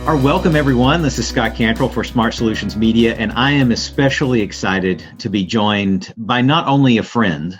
Our welcome, everyone. This is Scott Cantrell for Smart Solutions Media, and I am especially excited to be joined by not only a friend,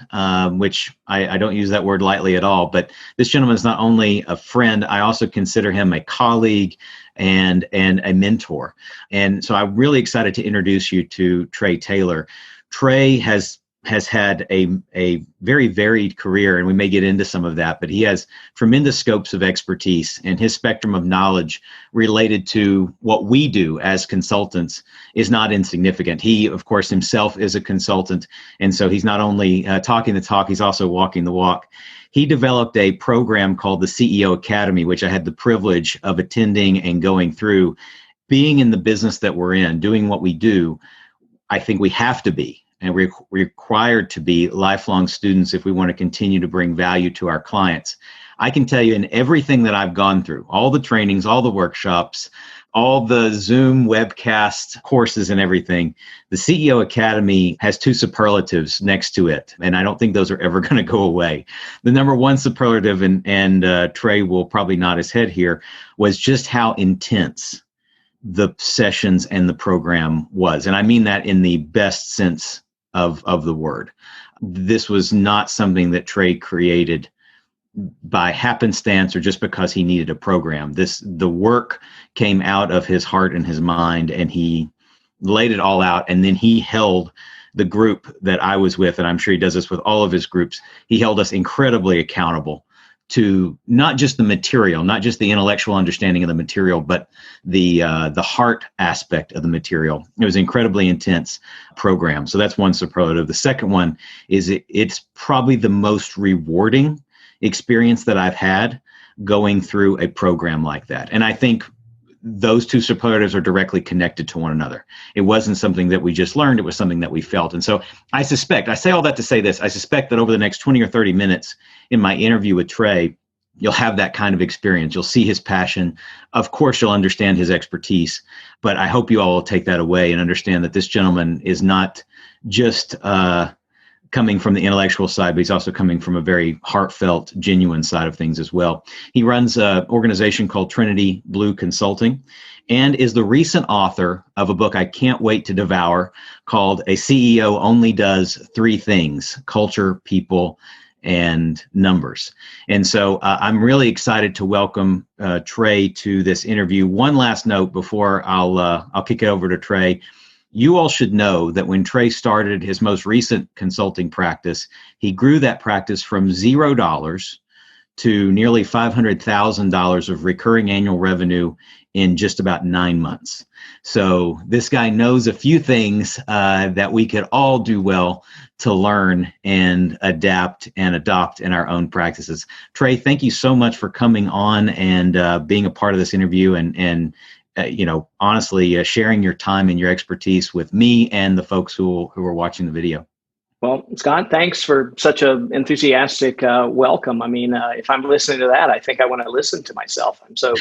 which I don't use that word lightly at all, but this gentleman is not only a friend, I also consider him a colleague and a mentor. And so I'm really excited to introduce you to Trey Taylor. Trey has had a very varied career, and we may get into some of that, but he has tremendous scopes of expertise, and his spectrum of knowledge related to what we do as consultants is not insignificant. He, of course, himself is a consultant, and so he's not only talking the talk, he's also walking the walk. He developed a program called the CEO Academy, which I had the privilege of attending and going through. Being in the business that we're in, doing what we do, I think we have to be, and we're required to be lifelong students if we want to continue to bring value to our clients. I can tell you in everything that I've gone through, all the trainings, all the workshops, all the Zoom webcast courses and everything, the CEO Academy has two superlatives next to it, and I don't think those are ever going to go away. The number one superlative, and Trey will probably nod his head here, was just how intense the sessions and the program was. And I mean that in the best sense of the word. This was not something that Trey created by happenstance or just because he needed a program. The work came out of his heart and his mind, and he laid it all out. And then he held the group that I was with, and I'm sure he does this with all of his groups. He held us incredibly accountable to not just the material, not just the intellectual understanding of the material, but the heart aspect of the material. It was an incredibly intense program. So that's one superlative. The second one is it's probably the most rewarding experience that I've had going through a program like that. And I think those two superlatives are directly connected to one another. It wasn't something that we just learned, it was something that we felt. And so I say all that to say this, I suspect that over the next 20 or 30 minutes in my interview with Trey, you'll have that kind of experience. You'll see his passion. Of course, you'll understand his expertise, but I hope you all will take that away and understand that this gentleman is not just coming from the intellectual side, but he's also coming from a very heartfelt, genuine side of things as well. He runs an organization called Trinity Blue Consulting and is the recent author of a book I can't wait to devour called A CEO Only Does Three Things: Culture, People, and Numbers. And so I'm really excited to welcome Trey to this interview. One last note before I'll kick it over to Trey. You all should know that when Trey started his most recent consulting practice, he grew that practice from $0 to nearly $500,000 of recurring annual revenue in just about 9 months. So this guy knows a few things that we could all do well to learn and adapt and adopt in our own practices. Trey, thank you so much for coming on and being a part of this interview and honestly, sharing your time and your expertise with me and the folks who are watching the video. Well, Scott, thanks for such an enthusiastic welcome. I mean, if I'm listening to that, I think I want to listen to myself. I'm so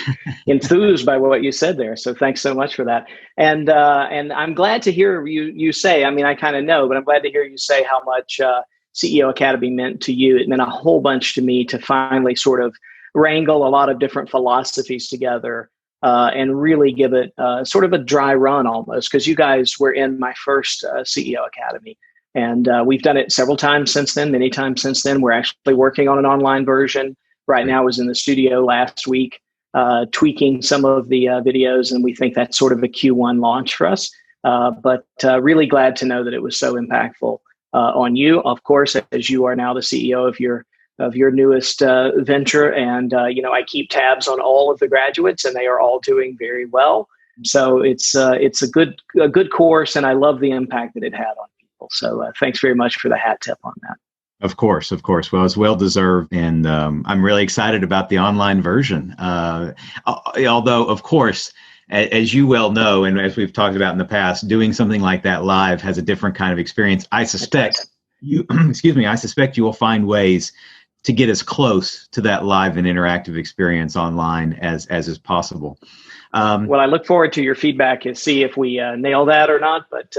enthused by what you said there. So thanks so much for that. And I'm glad to hear you say, I mean, I kind of know, but I'm glad to hear you say how much CEO Academy meant to you. It meant a whole bunch to me to finally sort of wrangle a lot of different philosophies together and really give it sort of a dry run almost, because you guys were in my first CEO Academy. And we've done it several times since then, many times since then. We're actually working on an online version. Right now I was in the studio last week tweaking some of the videos, and we think that's sort of a Q1 launch for us. But really glad to know that it was so impactful on you, of course, as you are now the CEO of your newest venture. And, I keep tabs on all of the graduates, and they are all doing very well. So it's a good course, and I love the impact that it had on people. So thanks very much for the hat tip on that. Of course. Well, it's well-deserved, and I'm really excited about the online version. Although, of course, as you well know, and as we've talked about in the past, doing something like that live has a different kind of experience. I suspect you will find ways to get as close to that live and interactive experience online as is possible. Well, I look forward to your feedback and see if we nail that or not. But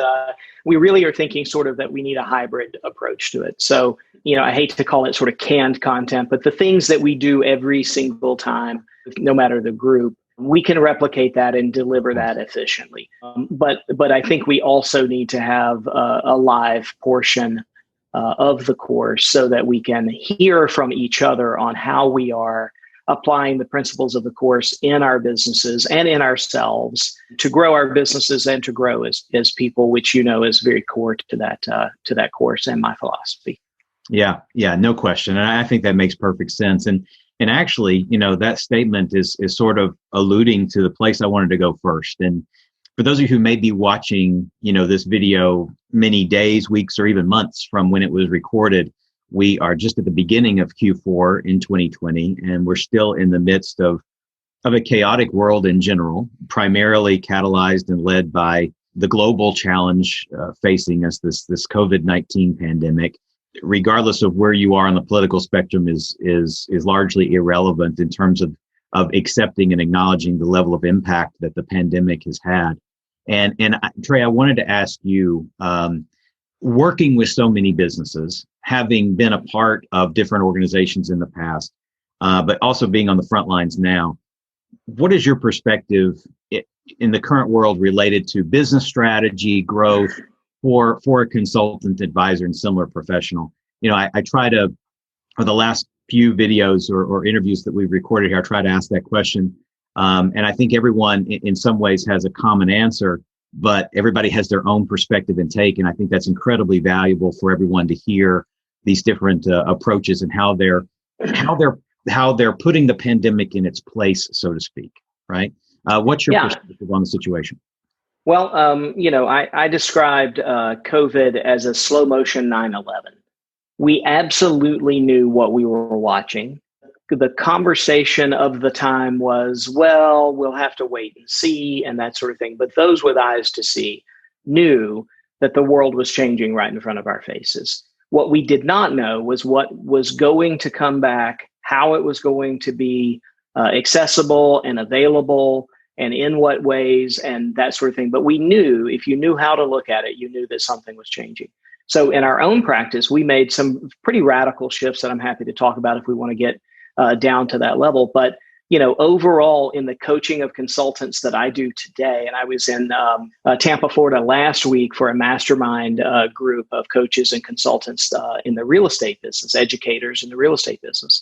we really are thinking sort of that we need a hybrid approach to it. So, I hate to call it sort of canned content, but the things that we do every single time, no matter the group, we can replicate that and deliver that efficiently. But I think we also need to have a live portion of the course so that we can hear from each other on how we are applying the principles of the course in our businesses and in ourselves to grow our businesses and to grow as people, which is very core to that course and my philosophy. Yeah, no question. And I think that makes perfect sense. And actually, that statement is sort of alluding to the place I wanted to go first. And for those of you who may be watching, this video many days, weeks, or even months from when it was recorded, we are just at the beginning of Q4 in 2020, and we're still in the midst of a chaotic world in general, primarily catalyzed and led by the global challenge facing us, this COVID-19 pandemic. Regardless of where you are on the political spectrum is largely irrelevant in terms of accepting and acknowledging the level of impact that the pandemic has had. And Trey, I wanted to ask you, working with so many businesses, having been a part of different organizations in the past, but also being on the front lines now, what is your perspective in the current world related to business strategy, growth, for a consultant, advisor, and similar professional? I try to, for the last few videos or interviews that we've recorded here, I try to ask that question. And I think everyone in some ways has a common answer, but everybody has their own perspective and take. And I think that's incredibly valuable for everyone to hear these different approaches and how they're putting the pandemic in its place, so to speak. Right? What's your perspective on the situation? Well, I described COVID as a slow motion 9/11. We absolutely knew what we were watching. The conversation of the time was, well, we'll have to wait and see and that sort of thing. But those with eyes to see knew that the world was changing right in front of our faces. What we did not know was what was going to come back, how it was going to be accessible and available, and in what ways and that sort of thing. But we knew, if you knew how to look at it, you knew that something was changing. So in our own practice, we made some pretty radical shifts that I'm happy to talk about if we want to get down to that level. But, overall in the coaching of consultants that I do today, and I was in Tampa, Florida last week for a mastermind group of coaches and consultants in the real estate business, educators in the real estate business.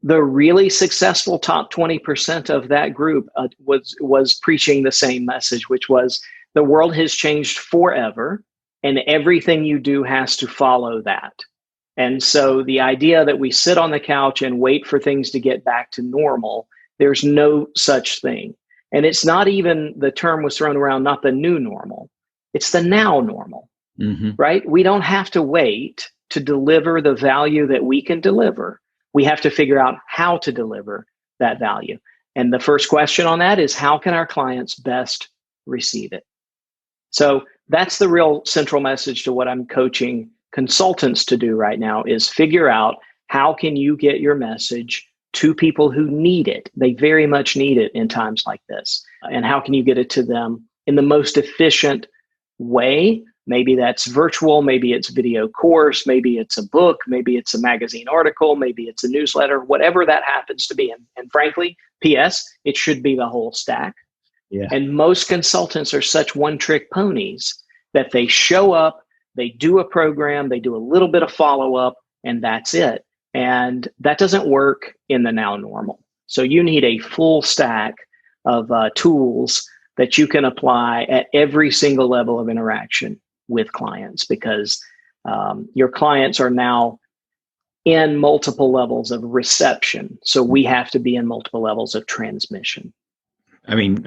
The really successful top 20% of that group was preaching the same message, which was the world has changed forever and everything you do has to follow that. And so the idea that we sit on the couch and wait for things to get back to normal, there's no such thing. And it's not even, the term was thrown around, not the new normal. It's the now normal, right? We don't have to wait to deliver the value that we can deliver. We have to figure out how to deliver that value. And the first question on that is, how can our clients best receive it? So that's the real central message to what I'm coaching consultants to do right now, is figure out how can you get your message to people who need it. They very much need it in times like this. And how can you get it to them in the most efficient way? Maybe that's virtual, maybe it's video course, maybe it's a book, maybe it's a magazine article, maybe it's a newsletter, whatever that happens to be. And frankly, P.S., it should be the whole stack. Yeah. And most consultants are such one-trick ponies that they show up, they do a program, they do a little bit of follow-up, and that's it. And that doesn't work in the now normal. So you need a full stack of tools that you can apply at every single level of interaction with clients, because your clients are now in multiple levels of reception. So we have to be in multiple levels of transmission. I mean,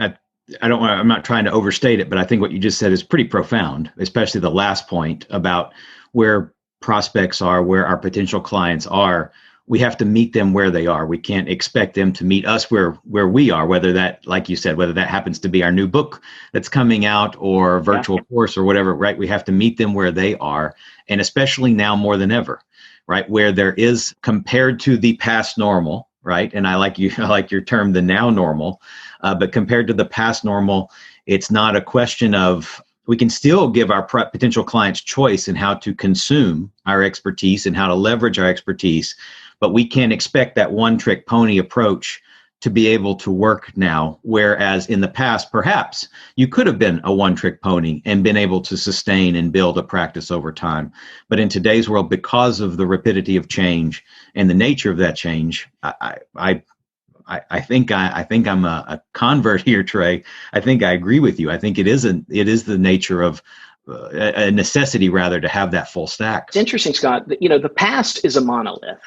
I'm not trying to overstate it, but I think what you just said is pretty profound, especially the last point about where prospects are, where our potential clients are. We have to meet them where they are. We can't expect them to meet us where we are, whether that, like you said, whether that happens to be our new book that's coming out or a virtual course or whatever, right? We have to meet them where they are. And especially now more than ever, right? Where there is, compared to the past normal, right? And I like your term, the now normal, but compared to the past normal, it's not a question of, we can still give our potential clients choice in how to consume our expertise and how to leverage our expertise, but we can't expect that one-trick pony approach to be able to work now, whereas in the past, perhaps you could have been a one-trick pony and been able to sustain and build a practice over time. But in today's world, because of the rapidity of change and the nature of that change, I think I'm a convert here, Trey. I think I agree with you. I think it is the nature of a necessity, rather, to have that full stack. It's interesting, Scott. The past is a monolith,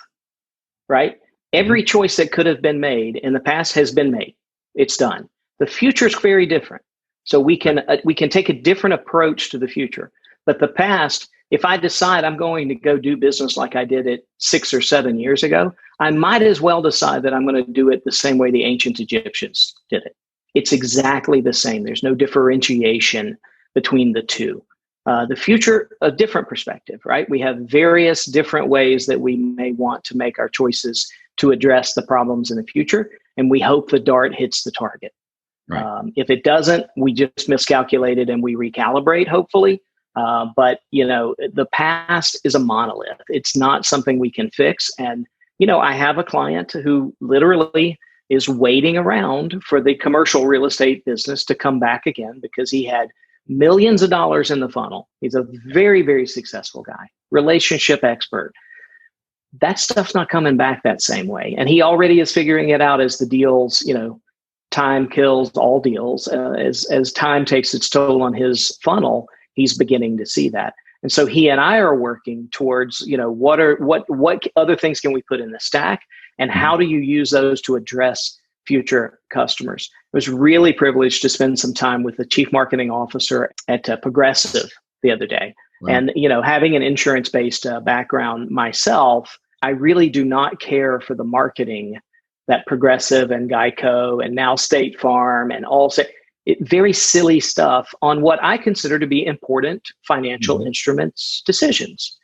right? Every choice that could have been made in the past has been made. It's done. The future is very different. So we can take a different approach to the future. But the past, if I decide I'm going to go do business like I did it 6 or 7 years ago, I might as well decide that I'm going to do it the same way the ancient Egyptians did it. It's exactly the same. There's no differentiation between the two. The future, a different perspective, right? We have various different ways that we may want to make our choices to address the problems in the future, and we hope the dart hits the target. Right. If it doesn't, we just miscalculated and we recalibrate, hopefully. But the past is a monolith. It's not something we can fix. And, I have a client who literally is waiting around for the commercial real estate business to come back again because he had millions of dollars in the funnel. He's a very, very successful guy, relationship expert. That stuff's not coming back that same way. And he already is figuring it out as the deals, time kills all deals. As time takes its toll on his funnel, he's beginning to see that. And so he and I are working towards, what other things can we put in the stack, and how do you use those to address future customers? I was really privileged to spend some time with the chief marketing officer at Progressive the other day. Wow. And, having an insurance-based background myself, I really do not care for the marketing that Progressive and Geico and now State Farm and very silly stuff on what I consider to be important financial instruments decisions.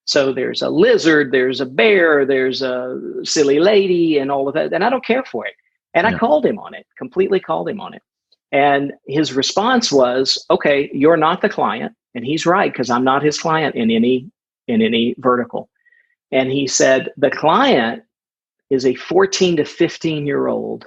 So there's a lizard, there's a bear, there's a silly lady and all of that. And I don't care for it. And I called him on it, completely called him on it. And his response was, okay, you're not the client. And he's right, because I'm not his client in any vertical. And he said, the client is a 14 to 15-year-old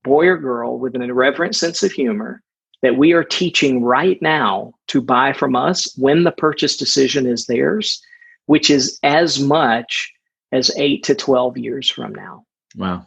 boy or girl with an irreverent sense of humor that we are teaching right now to buy from us when the purchase decision is theirs, which is as much as 8 to 12 years from now. Wow.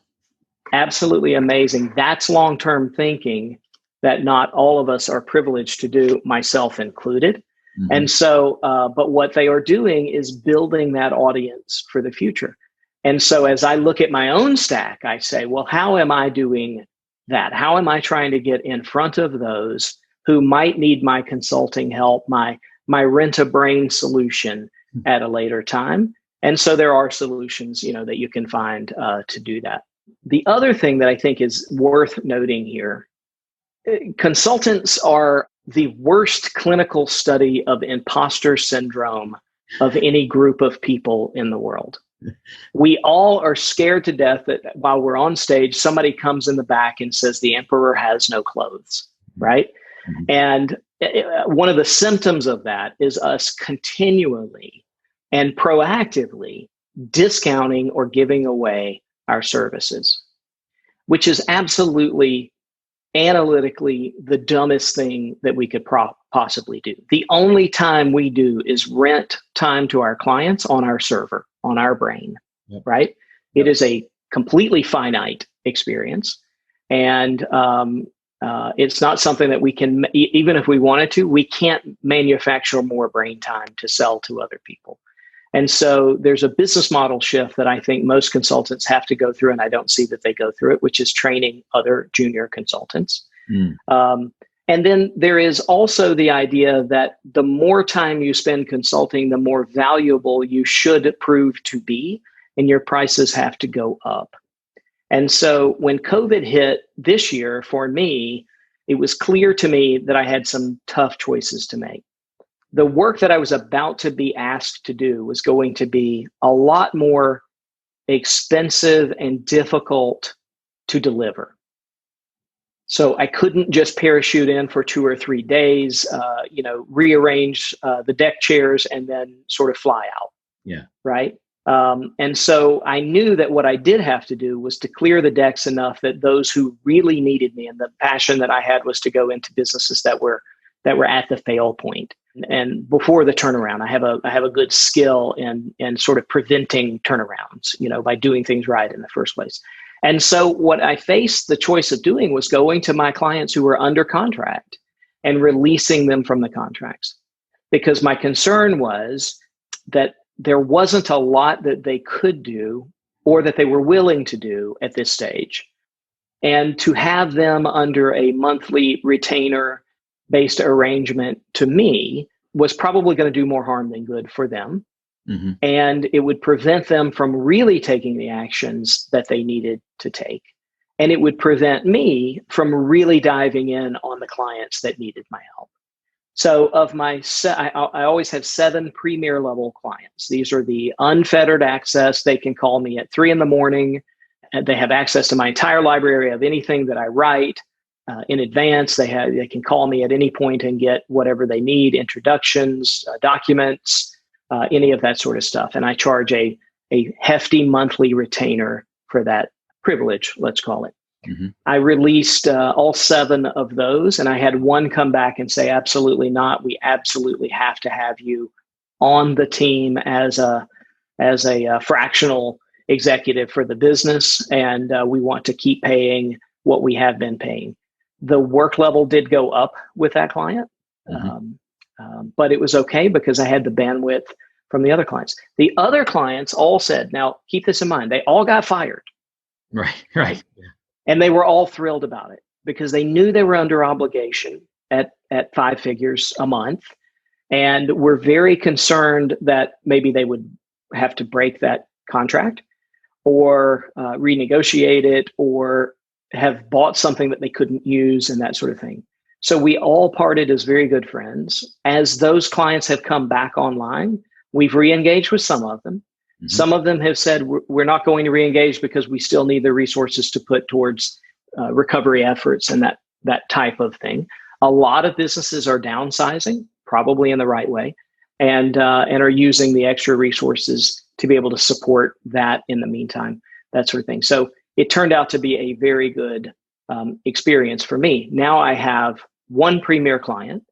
Absolutely amazing. That's long-term thinking that not all of us are privileged to do, myself included. Mm-hmm. And so, but what they are doing is building that audience for the future. And so as I look at my own stack, I say, well, how am I doing that? How am I trying to get in front of those who might need my consulting help, my rent-a-brain solution at a later time? And so there are solutions, that you can find to do that. The other thing that I think is worth noting here, consultants are the worst clinical study of imposter syndrome of any group of people in the world. We all are scared to death that while we're on stage, somebody comes in the back and says the emperor has no clothes, right? Mm-hmm. And one of the symptoms of that is us continually and proactively discounting or giving away our services, which is absolutely analytically the dumbest thing that we could possibly do. The only time we do is rent time to our clients on our server, on our brain, right? It is a completely finite experience. And it's not something that we can, even if we wanted to, we can't manufacture more brain time to sell to other people. And so there's a business model shift that I think most consultants have to go through, and I don't see that they go through it, which is training other junior consultants. And then there is also the idea that the more time you spend consulting, the more valuable you should prove to be, and your prices have to go up. And so when COVID hit this year for me, it was clear to me that I had some tough choices to make. The work that I was about to be asked to do was going to be a lot more expensive and difficult to deliver. So I couldn't just parachute in for 2 or 3 days, rearrange the deck chairs and then sort of fly out. Yeah. Right. And so I knew that what I did have to do was to clear the decks enough that those who really needed me, and the passion that I had was to go into businesses that were at the fail point. And before the turnaround, I have a good skill in sort of preventing turnarounds, by doing things right in the first place. And so what I faced the choice of doing was going to my clients who were under contract and releasing them from the contracts, because my concern was that there wasn't a lot that they could do or that they were willing to do at this stage. And to have them under a monthly retainer-based arrangement, to me, was probably going to do more harm than good for them. Mm-hmm. And it would prevent them from really taking the actions that they needed to take. And it would prevent me from really diving in on the clients that needed my help. So I always have 7 premier level clients. These are the unfettered access. They can call me at 3 a.m. and they have access to my entire library of anything that I write in advance. They can call me at any point and get whatever they need, introductions, documents, any of that sort of stuff. And I charge a hefty monthly retainer for that privilege, let's call it. Mm-hmm. I released all 7 of those, and I had one come back and say, absolutely not. We absolutely have to have you on the team as a fractional executive for the business, and we want to keep paying what we have been paying. The work level did go up with that client, mm-hmm. But it was okay because I had the bandwidth from the other clients. The other clients all said, now keep this in mind, they all got fired. Right. Yeah. And they were all thrilled about it because they knew they were under obligation at 5 figures a month, and were very concerned that maybe they would have to break that contract or renegotiate it or have bought something that they couldn't use and that sort of thing. So we all parted as very good friends. As those clients have come back online, we've re-engaged with some of them. Mm-hmm. Some of them have said, we're not going to re-engage because we still need the resources to put towards recovery efforts and that type of thing. A lot of businesses are downsizing, probably in the right way, and are using the extra resources to be able to support that in the meantime, that sort of thing. So it turned out to be a very good experience for me. Now I have one premier client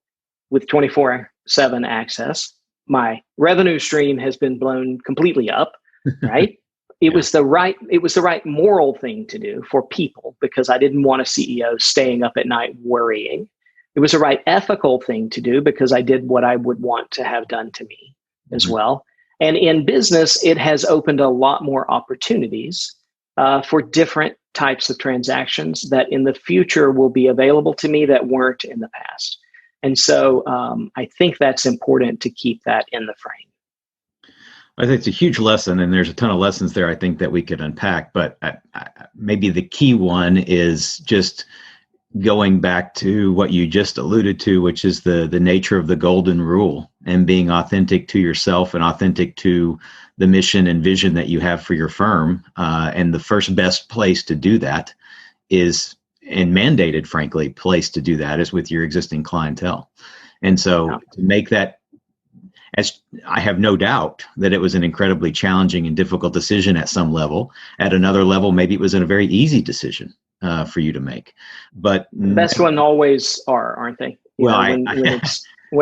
with 24/7 access. My revenue stream has been blown completely up, right? It was the right moral thing to do for people because I didn't want a CEO staying up at night worrying. It was the right ethical thing to do because I did what I would want to have done to me as well. And in business, it has opened a lot more opportunities for different types of transactions that in the future will be available to me that weren't in the past. And so I think that's important to keep that in the frame. I think it's a huge lesson, and there's a ton of lessons there I think that we could unpack, but maybe the key one is just going back to what you just alluded to, which is the nature of the golden rule and being authentic to yourself and authentic to the mission and vision that you have for your firm. And the first best place to do that is, and mandated, frankly, place to do that is with your existing clientele. And so to make that, as I have no doubt that it was an incredibly challenging and difficult decision at some level. At another level, maybe it was a very easy decision for you to make. But the best one always are, aren't they? When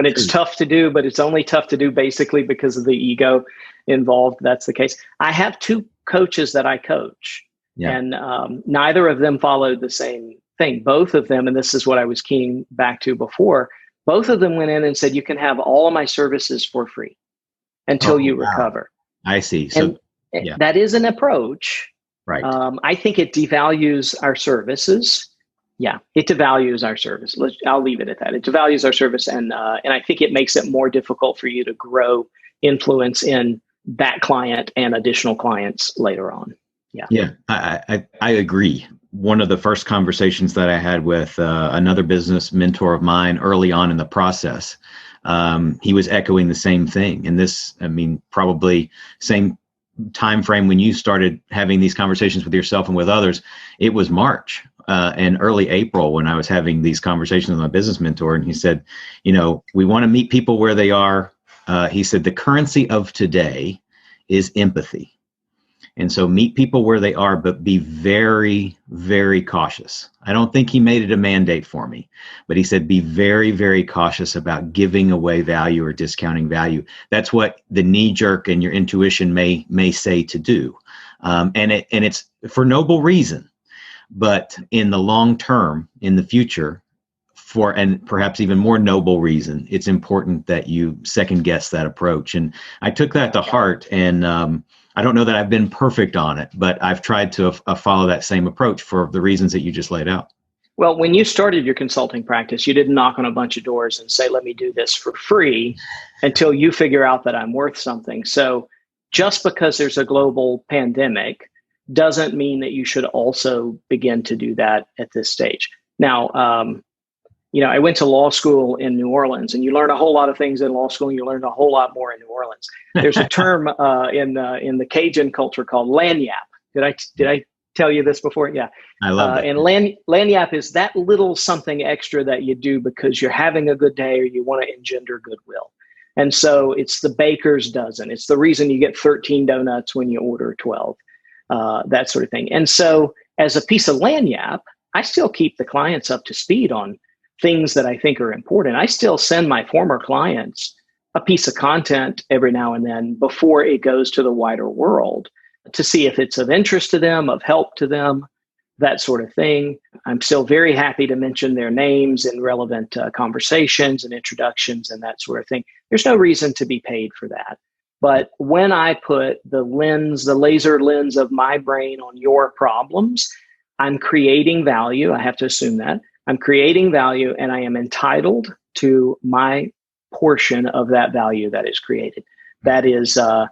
it's tough to do, but it's only tough to do basically because of the ego involved. That's the case. I have 2 coaches that I coach. Yeah. And neither of them followed the same thing. Both of them, and this is what I was keying back to before, both of them went in and said, you can have all of my services for free until you recover. I see. So that is an approach. Right. I think it devalues our services. Yeah, it devalues our service. I'll leave it at that. It devalues our service, and I think it makes it more difficult for you to grow influence in that client and additional clients later on. Yeah, I agree. One of the first conversations that I had with another business mentor of mine early on in the process, he was echoing the same thing. And this, probably same time frame when you started having these conversations with yourself and with others, it was March and early April when I was having these conversations with my business mentor. And he said, we want to meet people where they are. He said, the currency of today is empathy. And so meet people where they are, but be very, very cautious. I don't think he made it a mandate for me, but he said, be very, very cautious about giving away value or discounting value. That's what the knee jerk and your intuition may say to do. And it's for noble reason, but in the long term, in the future, and perhaps even more noble reason, it's important that you second guess that approach. And I took that to heart, and I don't know that I've been perfect on it, but I've tried to follow that same approach for the reasons that you just laid out. Well, when you started your consulting practice, you didn't knock on a bunch of doors and say, let me do this for free until you figure out that I'm worth something. So just because there's a global pandemic doesn't mean that you should also begin to do that at this stage. Now, I went to law school in New Orleans, and you learn a whole lot of things in law school, and you learn a whole lot more in New Orleans. There's a term in the Cajun culture called lagniappe. Did I tell you this before? Yeah. I love that. And lagniappe is that little something extra that you do because you're having a good day or you want to engender goodwill. And so it's the baker's dozen. It's the reason you get 13 donuts when you order 12, that sort of thing. And so as a piece of lagniappe, I still keep the clients up to speed on things that I think are important. I still send my former clients a piece of content every now and then before it goes to the wider world to see if it's of interest to them, of help to them, that sort of thing. I'm still very happy to mention their names in relevant conversations and introductions and that sort of thing. There's no reason to be paid for that. But when I put the laser lens of my brain on your problems, I'm creating value. I have to assume that. I'm creating value, and I am entitled to my portion of that value that is created. That is a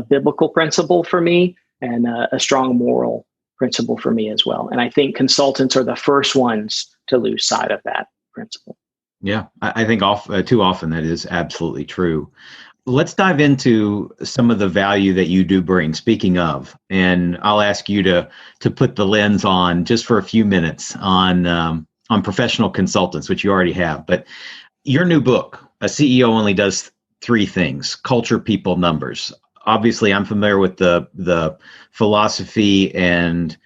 biblical principle for me and a strong moral principle for me as well. And I think consultants are the first ones to lose sight of that principle. Yeah, I think too often that is absolutely true. Let's dive into some of the value that you do bring, speaking of, and I'll ask you to put the lens on just for a few minutes on professional consultants, which you already have. But your new book, A CEO Only Does Three Things: Culture, People, Numbers. Obviously, I'm familiar with the philosophy and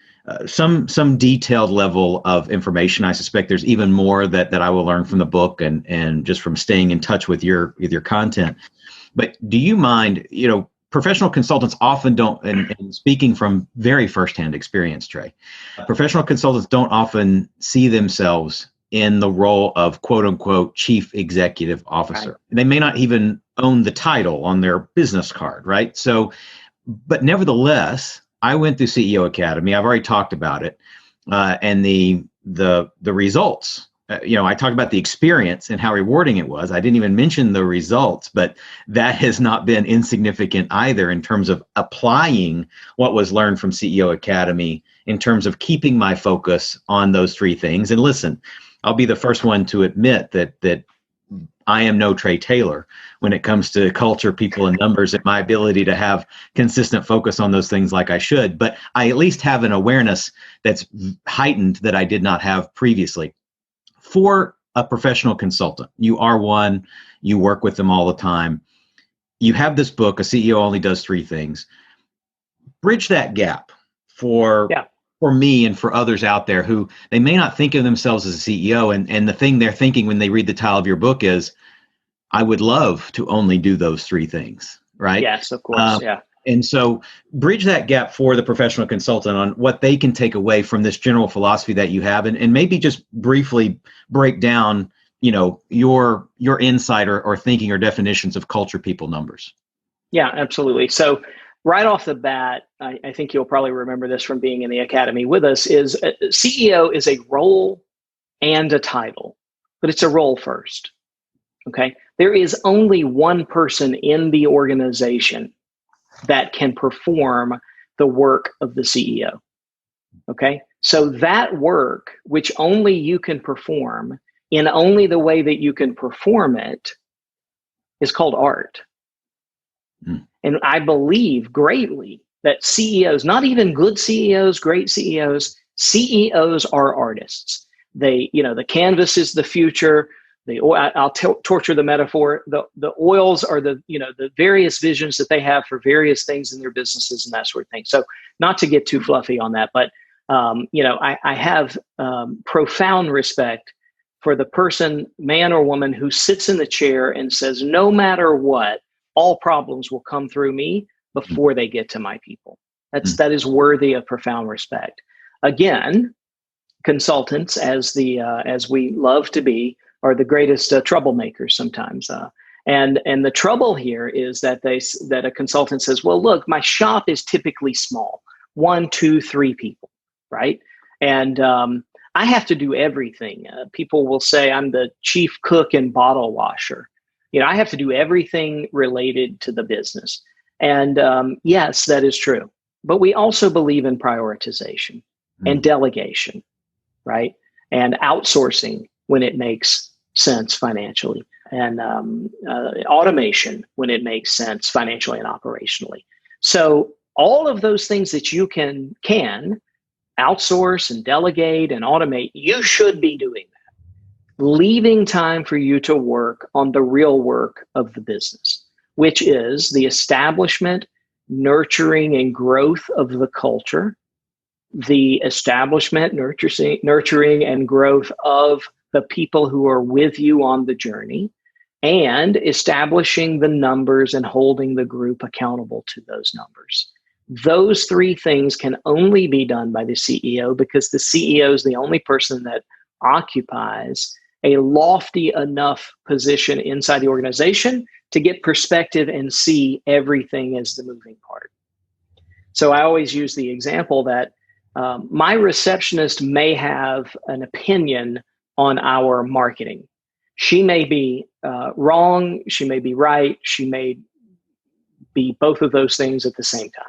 some detailed level of information. I suspect there's even more that I will learn from the book and just from staying in touch with your content. But do you mind, professional consultants often don't, and speaking from very firsthand experience, Trey, professional consultants don't often see themselves in the role of quote unquote chief executive officer. Right. They may not even own the title on their business card, right? So, but nevertheless, I went through CEO Academy. I've already talked about it, and the results. I talked about the experience and how rewarding it was. I didn't even mention the results, but that has not been insignificant either in terms of applying what was learned from CEO Academy in terms of keeping my focus on those three things. And listen, I'll be the first one to admit that I am no Trey Taylor when it comes to culture, people, and numbers, and my ability to have consistent focus on those things like I should. But I at least have an awareness that's heightened that I did not have previously. For a professional consultant, you are one, you work with them all the time. You have this book, A CEO Only Does Three Things. Bridge that gap for me and for others out there who they may not think of themselves as a CEO. And the thing they're thinking when they read the title of your book is, I would love to only do those three things, right? Yes, of course. Yeah. And so bridge that gap for the professional consultant on what they can take away from this general philosophy that you have, and maybe just briefly break down, your insight or thinking or definitions of culture, people, numbers. Yeah, absolutely. So right off the bat, I think you'll probably remember this from being in the academy with us, is CEO is a role and a title, but it's a role first. Okay. There is only one person in the organization that can perform the work of the CEO. Okay. So that work, which only you can perform in only the way that you can perform it, is called art. And I believe greatly that CEOs, not even good CEOs, great CEOs are artists. They, the canvas is the future. I'll torture the metaphor. The oils are the various visions that they have for various things in their businesses and that sort of thing. So not to get too fluffy on that, but I have profound respect for the person, man or woman, who sits in the chair and says, no matter what, all problems will come through me before they get to my people. That is worthy of profound respect. Again, consultants, as we love to be, are the greatest troublemakers sometimes. And the trouble here is that a consultant says, well, look, my shop is typically small, 1, 2, 3 people, right? And I have to do everything. People will say I'm the chief cook and bottle washer. I have to do everything related to the business. And yes, that is true. But we also believe in prioritization and delegation, right? And outsourcing when it makes sense financially, and automation when it makes sense financially and operationally. So all of those things that you can outsource and delegate and automate, you should be doing that. Leaving time for you to work on the real work of the business, which is the establishment, nurturing, and growth of the culture, the establishment, nurturing, and growth of the people who are with you on the journey, and establishing the numbers and holding the group accountable to those numbers. Those 3 things can only be done by the CEO, because the CEO is the only person that occupies a lofty enough position inside the organization to get perspective and see everything as the moving part. So I always use the example that my receptionist may have an opinion on our marketing. She may be wrong, she may be right, she may be both of those things at the same time.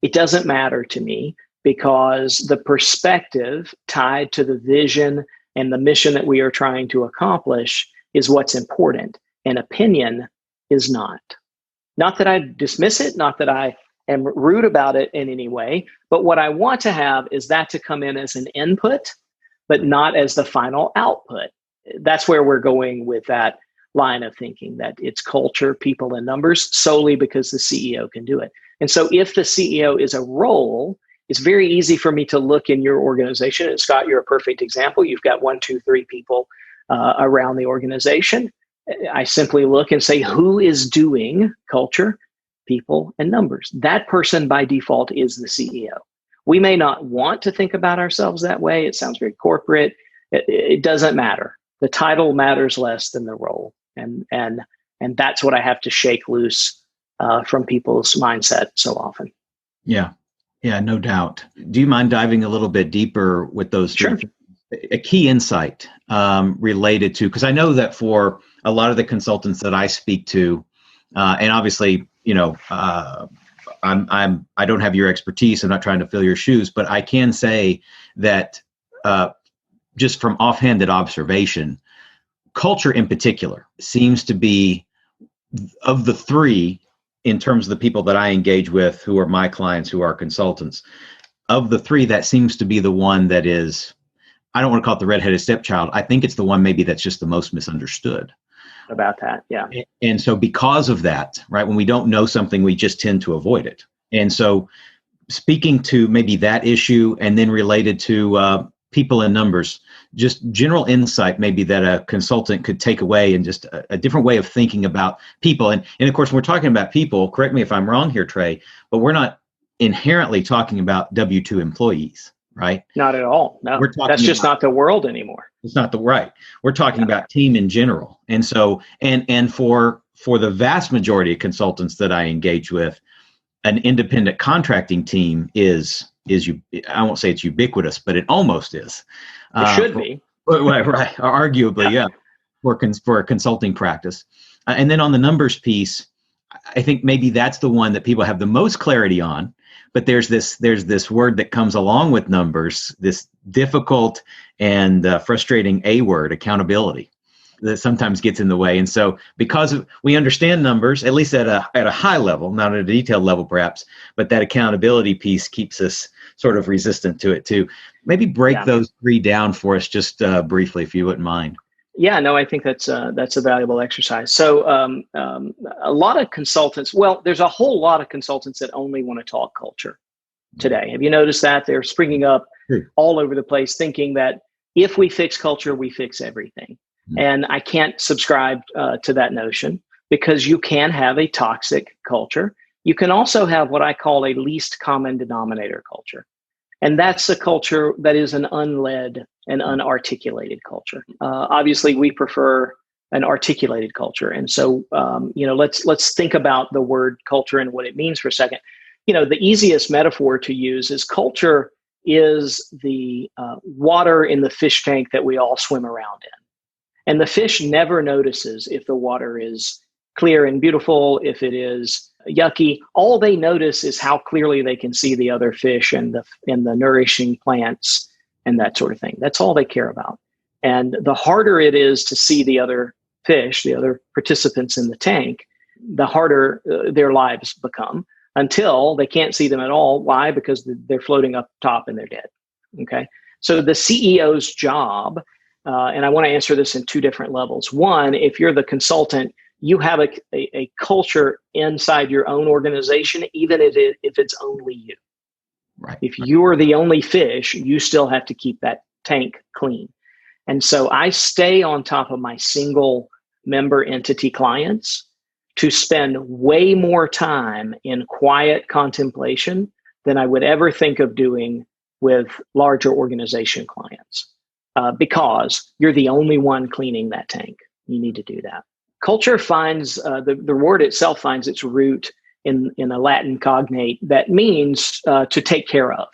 It doesn't matter to me, because the perspective tied to the vision and the mission that we are trying to accomplish is what's important, and opinion is not. Not that I dismiss it, not that I am rude about it in any way, but what I want to have is that to come in as an input, but not as the final output. That's where we're going with that line of thinking, that it's culture, people, and numbers solely because the CEO can do it. And so if the CEO is a role, it's very easy for me to look in your organization. And Scott, you're a perfect example. You've got 1, 2, 3 people around the organization. I simply look and say, who is doing culture, people, and numbers? That person by default is the CEO. We may not want to think about ourselves that way. It sounds very corporate. It doesn't matter. The title matters less than the role. And that's what I have to shake loose from people's mindset so often. Yeah, no doubt. Do you mind diving a little bit deeper with those? Sure. A key insight related to, because I know that for a lot of the consultants that I speak to, and obviously, I don't have your expertise. I'm not trying to fill your shoes, but I can say that just from offhanded observation, culture in particular seems to be, of the 3, in terms of the people that I engage with, who are my clients, who are consultants, of the 3, that seems to be the one that is, I don't want to call it the redheaded stepchild. I think it's the one maybe that's just the most misunderstood. About that, yeah. And so because of that, right, when we don't know something, we just tend to avoid it. And so speaking to maybe that issue, and then related to people and numbers, just general insight maybe that a consultant could take away, and just a different way of thinking about people. And of course, when we're talking about people, correct me if I'm wrong here, Trey, but we're not inherently talking about W-2 employees, right? Not at all. No, that's just not the world anymore. It's not the right. We're talking about team in general. And so, and for the vast majority of consultants that I engage with, an independent contracting team is I won't say it's ubiquitous, but it almost is. It should be. Right. Arguably, yeah. For a consulting practice. And then on the numbers piece, I think maybe that's the one that people have the most clarity on. But there's this word that comes along with numbers, this difficult and frustrating A word, accountability, that sometimes gets in the way. And so because we understand numbers, at least at a high level, not at a detailed level perhaps, but that accountability piece keeps us sort of resistant to it too. Maybe break those 3 down for us just briefly, if you wouldn't mind. Yeah, no, I think that's a valuable exercise. So a lot of consultants, well, there's a whole lot of consultants that only want to talk culture today. Have you noticed that? They're springing up all over the place thinking that if we fix culture, we fix everything. And I can't subscribe to that notion, because you can have a toxic culture. You can also have what I call a least common denominator culture. And that's a culture that is an unled and unarticulated culture. Obviously, we prefer an articulated culture. And so, let's think about the word culture and what it means for a second. The easiest metaphor to use is culture is the water in the fish tank that we all swim around in. And the fish never notices if the water is clear and beautiful, if it is yucky. All they notice is how clearly they can see the other fish and the nourishing plants and that sort of thing. That's all they care about. And the harder it is to see the other fish, the other participants in the tank, the harder their lives become, until they can't see them at all. Why? Because they're floating up top and they're dead. Okay. So the CEO's job, and I want to answer this in two different levels. One, if you're the consultant, you have a culture inside your own organization, even if it's only you. Right. If you're the only fish, you still have to keep that tank clean. And so I stay on top of my single member entity clients to spend way more time in quiet contemplation than I would ever think of doing with larger organization clients, because you're the only one cleaning that tank. You need to do that. Culture finds, the word itself finds its root in a Latin cognate that means to take care of,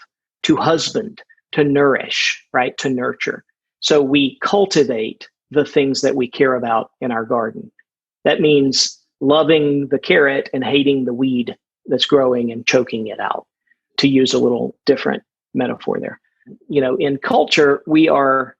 to husband, to nourish, right? To nurture. So we cultivate the things that we care about in our garden. That means loving the carrot and hating the weed that's growing and choking it out, to use a little different metaphor there. In culture, we are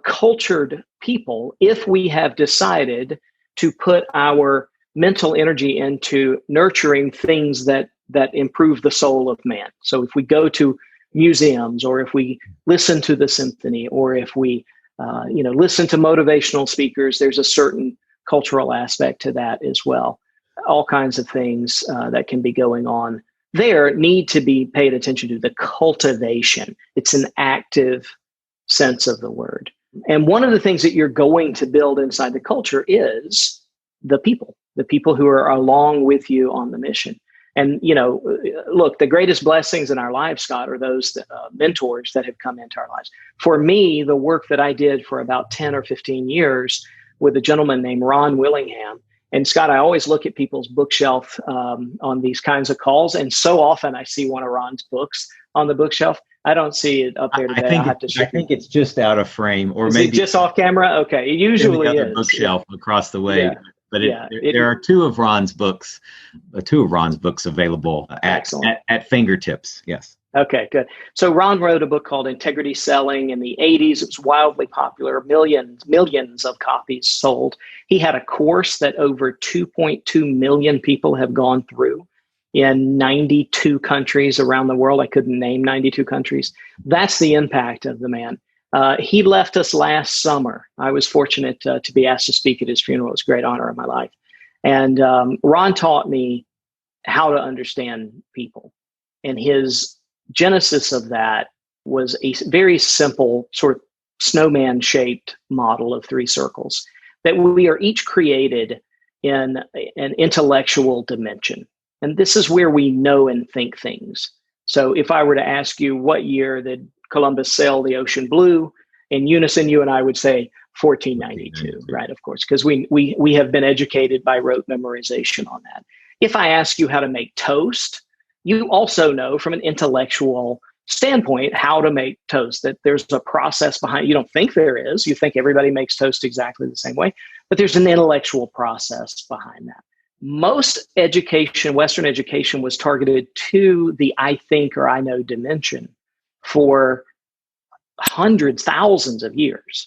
cultured people if we have decided to put our mental energy into nurturing things that improve the soul of man. So if we go to museums, or if we listen to the symphony, or if we listen to motivational speakers, there's a certain cultural aspect to that as well. All kinds of things that can be going on there need to be paid attention to. The cultivation, it's an active sense of the word. And one of the things that you're going to build inside the culture is the people who are along with you on the mission. And, look, the greatest blessings in our lives, Scott, are those mentors that have come into our lives. For me, the work that I did for about 10 or 15 years with a gentleman named Ron Willingham. And Scott, I always look at people's bookshelf on these kinds of calls. And so often I see one of Ron's books on the bookshelf. I don't see it up there today. I think it's just out of frame, or maybe just off camera. Okay, it usually is. The bookshelf across the way. Yeah. But there are two of Ron's books available at fingertips. Yes. Okay, good. So Ron wrote a book called Integrity Selling in the 80s. It was wildly popular, millions of copies sold. He had a course that over 2.2 million people have gone through in 92 countries around the world. I couldn't name 92 countries. That's the impact of the man. He left us last summer. I was fortunate to be asked to speak at his funeral. It was a great honor in my life. And Ron taught me how to understand people. And his genesis of that was a very simple sort of snowman-shaped model of three circles, that we are each created in an intellectual dimension. And this is where we know and think things. So if I were to ask you, what year did Columbus sail the ocean blue? In unison, you and I would say 1492, right? Of course, because we have been educated by rote memorization on that. If I ask you how to make toast, you also know from an intellectual standpoint how to make toast, that there's a process behind it. You don't think there is. You think everybody makes toast exactly the same way, but there's an intellectual process behind that. Most education, Western education, was targeted to the I think or I know dimension for hundreds, thousands of years.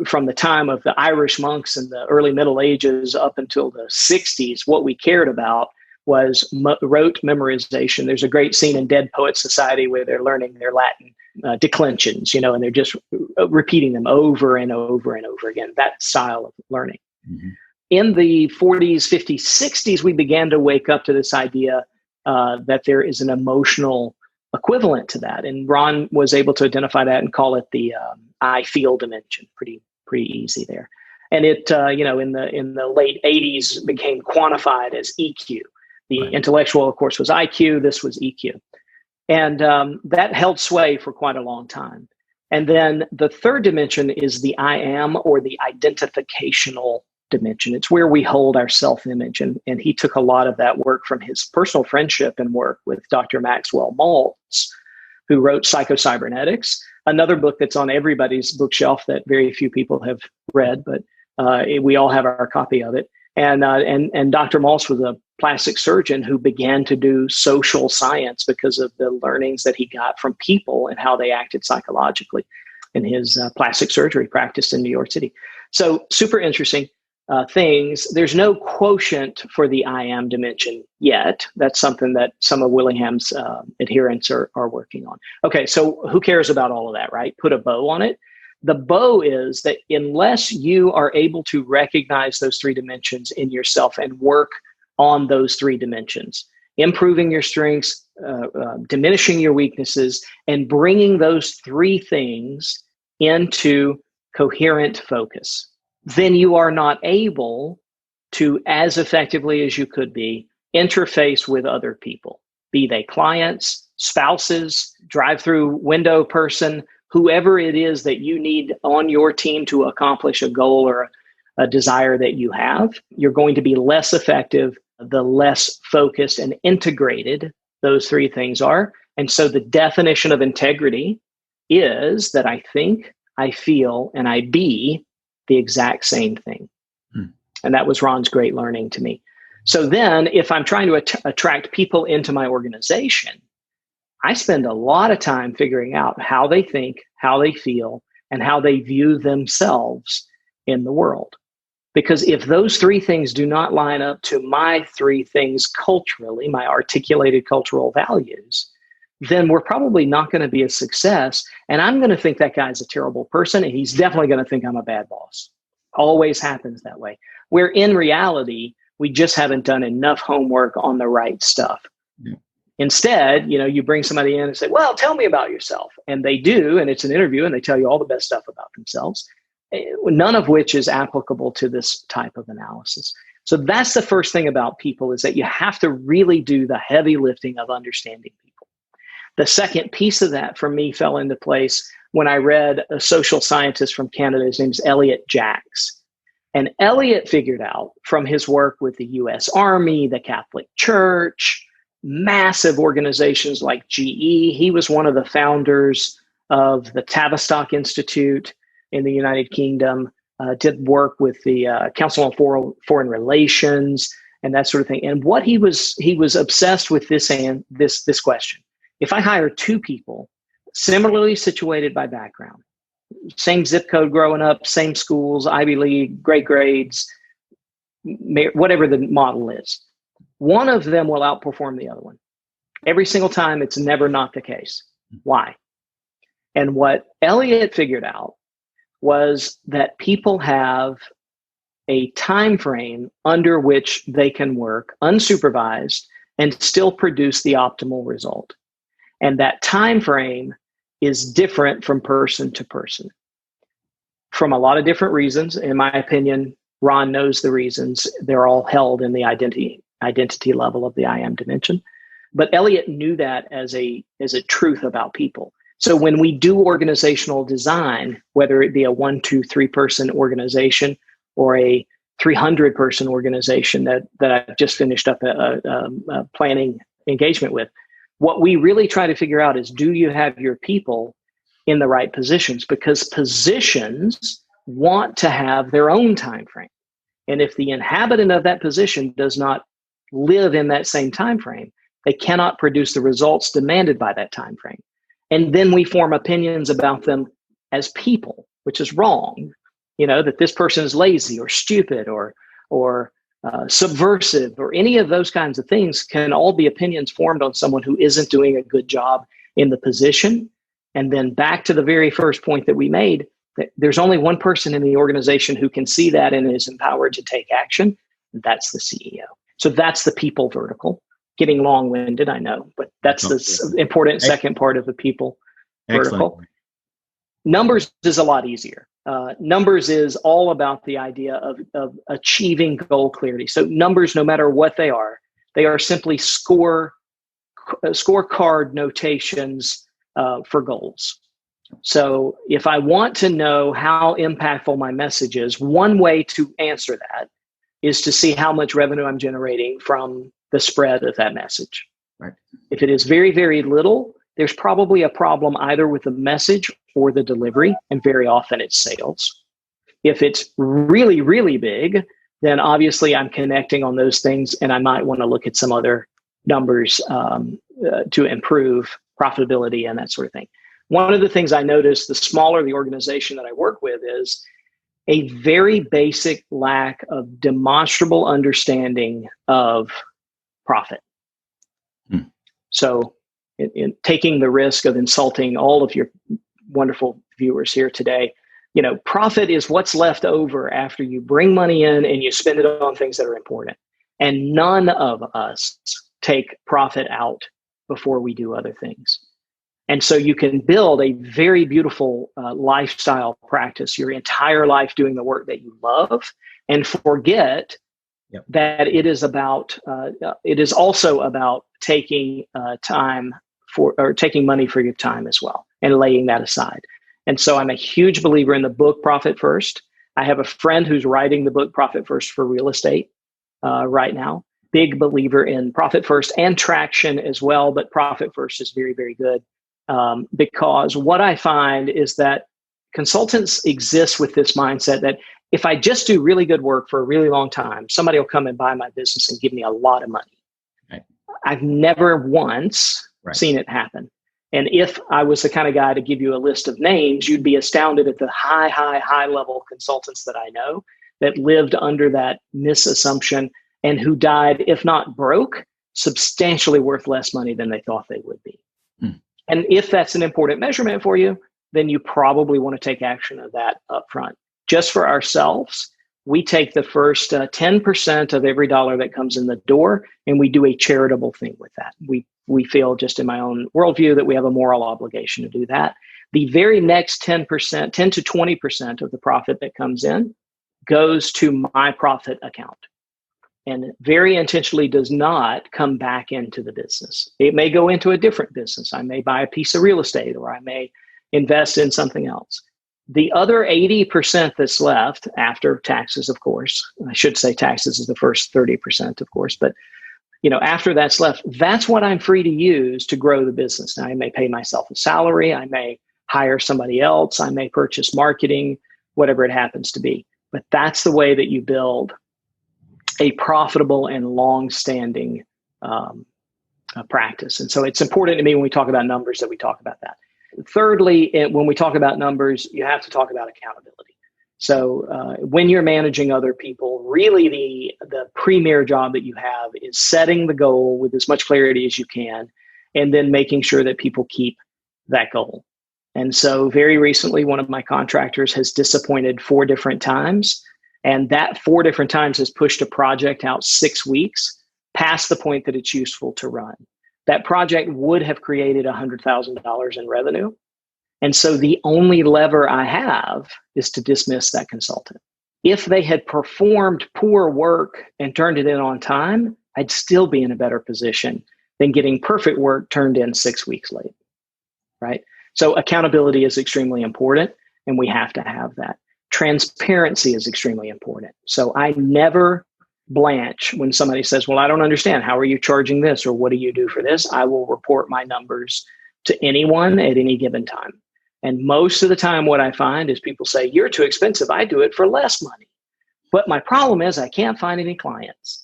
From the time of the Irish monks in the early Middle Ages up until the 60s, what we cared about was rote memorization. There's a great scene in Dead Poets Society where they're learning their Latin declensions, and they're just repeating them over and over and over again, that style of learning. Mm-hmm. In the 40s, 50s, 60s, we began to wake up to this idea that there is an emotional equivalent to that. And Ron was able to identify that and call it the I feel dimension. Pretty easy there. And it, in the late 80s became quantified as EQ. The intellectual, of course, was IQ. This was EQ. And that held sway for quite a long time. And then the third dimension is the I am, or the identificational dimension. It's where we hold our self-image. And he took a lot of that work from his personal friendship and work with Dr. Maxwell Maltz, who wrote Psycho-Cybernetics, another book that's on everybody's bookshelf that very few people have read, but we all have our copy of it. And Dr. Maltz was a plastic surgeon who began to do social science because of the learnings that he got from people and how they acted psychologically in his plastic surgery practice in New York City. So super interesting things. There's no quotient for the I am dimension yet. That's something that some of Willingham's adherents are working on. Okay, so who cares about all of that, right? Put a bow on it. The bow is that unless you are able to recognize those three dimensions in yourself and work on those three dimensions, improving your strengths, diminishing your weaknesses, and bringing those three things into coherent focus, then you are not able to, as effectively as you could be, interface with other people, be they clients, spouses, drive-through window person, whoever it is that you need on your team to accomplish a goal or a desire that you have. You're going to be less effective the less focused and integrated those three things are. And so the definition of integrity is that I think, I feel, and I be the exact same thing. And that was Ron's great learning to me. So then if I'm trying to attract people into my organization, I spend a lot of time figuring out how they think, how they feel, and how they view themselves in the world. Because if those three things do not line up to my three things culturally, my articulated cultural values, then we're probably not going to be a success. And I'm going to think that guy's a terrible person, and he's definitely going to think I'm a bad boss. Always happens that way. Where in reality, we just haven't done enough homework on the right stuff. Yeah. Instead, you bring somebody in and say, well, tell me about yourself. And they do, and it's an interview, and they tell you all the best stuff about themselves, none of which is applicable to this type of analysis. So that's the first thing about people, is that you have to really do the heavy lifting of understanding people. The second piece of that for me fell into place when I read a social scientist from Canada. His name is Elliot Jacks. And Elliot figured out from his work with the US Army, the Catholic Church, massive organizations like GE. He was one of the founders of the Tavistock Institute in the United Kingdom, did work with the Council on Foreign Relations and that sort of thing. And what he was obsessed with this question. If I hire two people similarly situated by background, same zip code growing up, same schools, Ivy League, great grades, whatever the model is, one of them will outperform the other one. Every single time, it's never not the case. Why? And what Elliot figured out was that people have a time frame under which they can work unsupervised and still produce the optimal result. And that time frame is different from person to person from a lot of different reasons. In my opinion, Ron knows the reasons. They're all held in the identity level of the I am dimension. But Elliot knew that as a truth about people. So when we do organizational design, whether it be a 1, 2, 3 person organization or a 300 person organization that I've just finished up a planning engagement with, what we really try to figure out is, do you have your people in the right positions? Because positions want to have their own time frame. And if the inhabitant of that position does not live in that same time frame, they cannot produce the results demanded by that time frame. And then we form opinions about them as people, which is wrong. That this person is lazy or stupid or subversive, or any of those kinds of things can all be opinions formed on someone who isn't doing a good job in the position. And then back to the very first point that we made, that there's only one person in the organization who can see that and is empowered to take action. And that's the CEO. So that's the people vertical. Getting long-winded, I know, but that's the important second part of the people vertical. Numbers is a lot easier. Numbers is all about the idea of achieving goal clarity. So numbers, no matter what they are simply scorecard notations for goals. So if I want to know how impactful my message is, one way to answer that is to see how much revenue I'm generating from the spread of that message. Right. If it is very, very little, there's probably a problem either with the message or the delivery, and very often it's sales. If it's really, really big, then obviously I'm connecting on those things, and I might want to look at some other numbers to improve profitability and that sort of thing. One of the things I noticed, the smaller the organization that I work with, is a very basic lack of demonstrable understanding of profit. So in taking the risk of insulting all of your wonderful viewers here today, profit is what's left over after you bring money in and you spend it on things that are important. And none of us take profit out before we do other things. And so you can build a very beautiful lifestyle practice your entire life doing the work that you love, and forget that it is also about taking taking money for your time as well, and laying that aside. And so I'm a huge believer in the book Profit First. I have a friend who's writing the book Profit First for real estate right now. Big believer in Profit First and Traction as well, but Profit First is very, very good. Because what I find is that consultants exist with this mindset that if I just do really good work for a really long time, somebody will come and buy my business and give me a lot of money. Right. I've never once seen it happen. And if I was the kind of guy to give you a list of names, you'd be astounded at the high level consultants that I know that lived under that misassumption and who died, if not broke, substantially worth less money than they thought they would be. And if that's an important measurement for you, then you probably want to take action of that up front. Just for ourselves, we take the first 10% of every dollar that comes in the door, and we do a charitable thing with that. We feel, just in my own worldview, that we have a moral obligation to do that. The very next 10%, 10 to 20% of the profit that comes in goes to my profit account, and very intentionally does not come back into the business. It may go into a different business. I may buy a piece of real estate, or I may invest in something else. The other 80% that's left, after taxes, of course, I should say taxes is the first 30%, of course, but after that's left, that's what I'm free to use to grow the business. Now, I may pay myself a salary, I may hire somebody else, I may purchase marketing, whatever it happens to be. But that's the way that you build a profitable and long-standing practice. And so it's important to me when we talk about numbers that we talk about that. Thirdly, when we talk about numbers, you have to talk about accountability. So when you're managing other people, really the premier job that you have is setting the goal with as much clarity as you can, and then making sure that people keep that goal. And so very recently, one of my contractors has disappointed 4 different times. And that 4 different times has pushed a project out 6 weeks past the point that it's useful to run. That project would have created $100,000 in revenue. And so the only lever I have is to dismiss that consultant. If they had performed poor work and turned it in on time, I'd still be in a better position than getting perfect work turned in 6 weeks late, right? So accountability is extremely important, and we have to have that. Transparency is extremely important. So I never blanch when somebody says, well, I don't understand. How are you charging this? Or what do you do for this? I will report my numbers to anyone at any given time. And most of the time, what I find is people say, you're too expensive. I do it for less money. But my problem is I can't find any clients,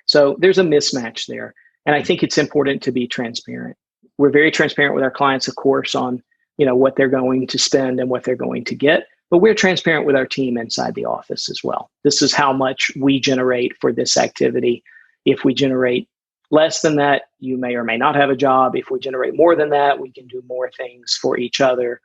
So there's a mismatch there. And I think it's important to be transparent. We're very transparent with our clients, of course, on what they're going to spend and what they're going to get. but we're transparent with our team inside the office as well. This is how much we generate for this activity. If we generate less than that, you may or may not have a job. If we generate more than that, we can do more things for each other.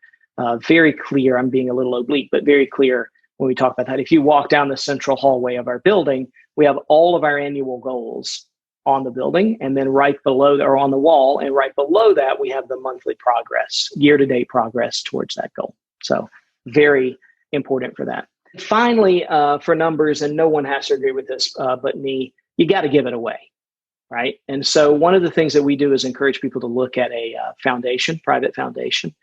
Very clear. I'm being a little oblique, but very clear when we talk about that. If you walk down the central hallway of our building, we have all of our annual goals on the building, and then right below or on the wall, and right below that, we have the monthly progress, year-to-date progress towards that goal. So very important for that. Finally, for numbers, and no one has to agree with this but me, you got to give it away, right? And so one of the things that we do is encourage people to look at a foundation, private foundation.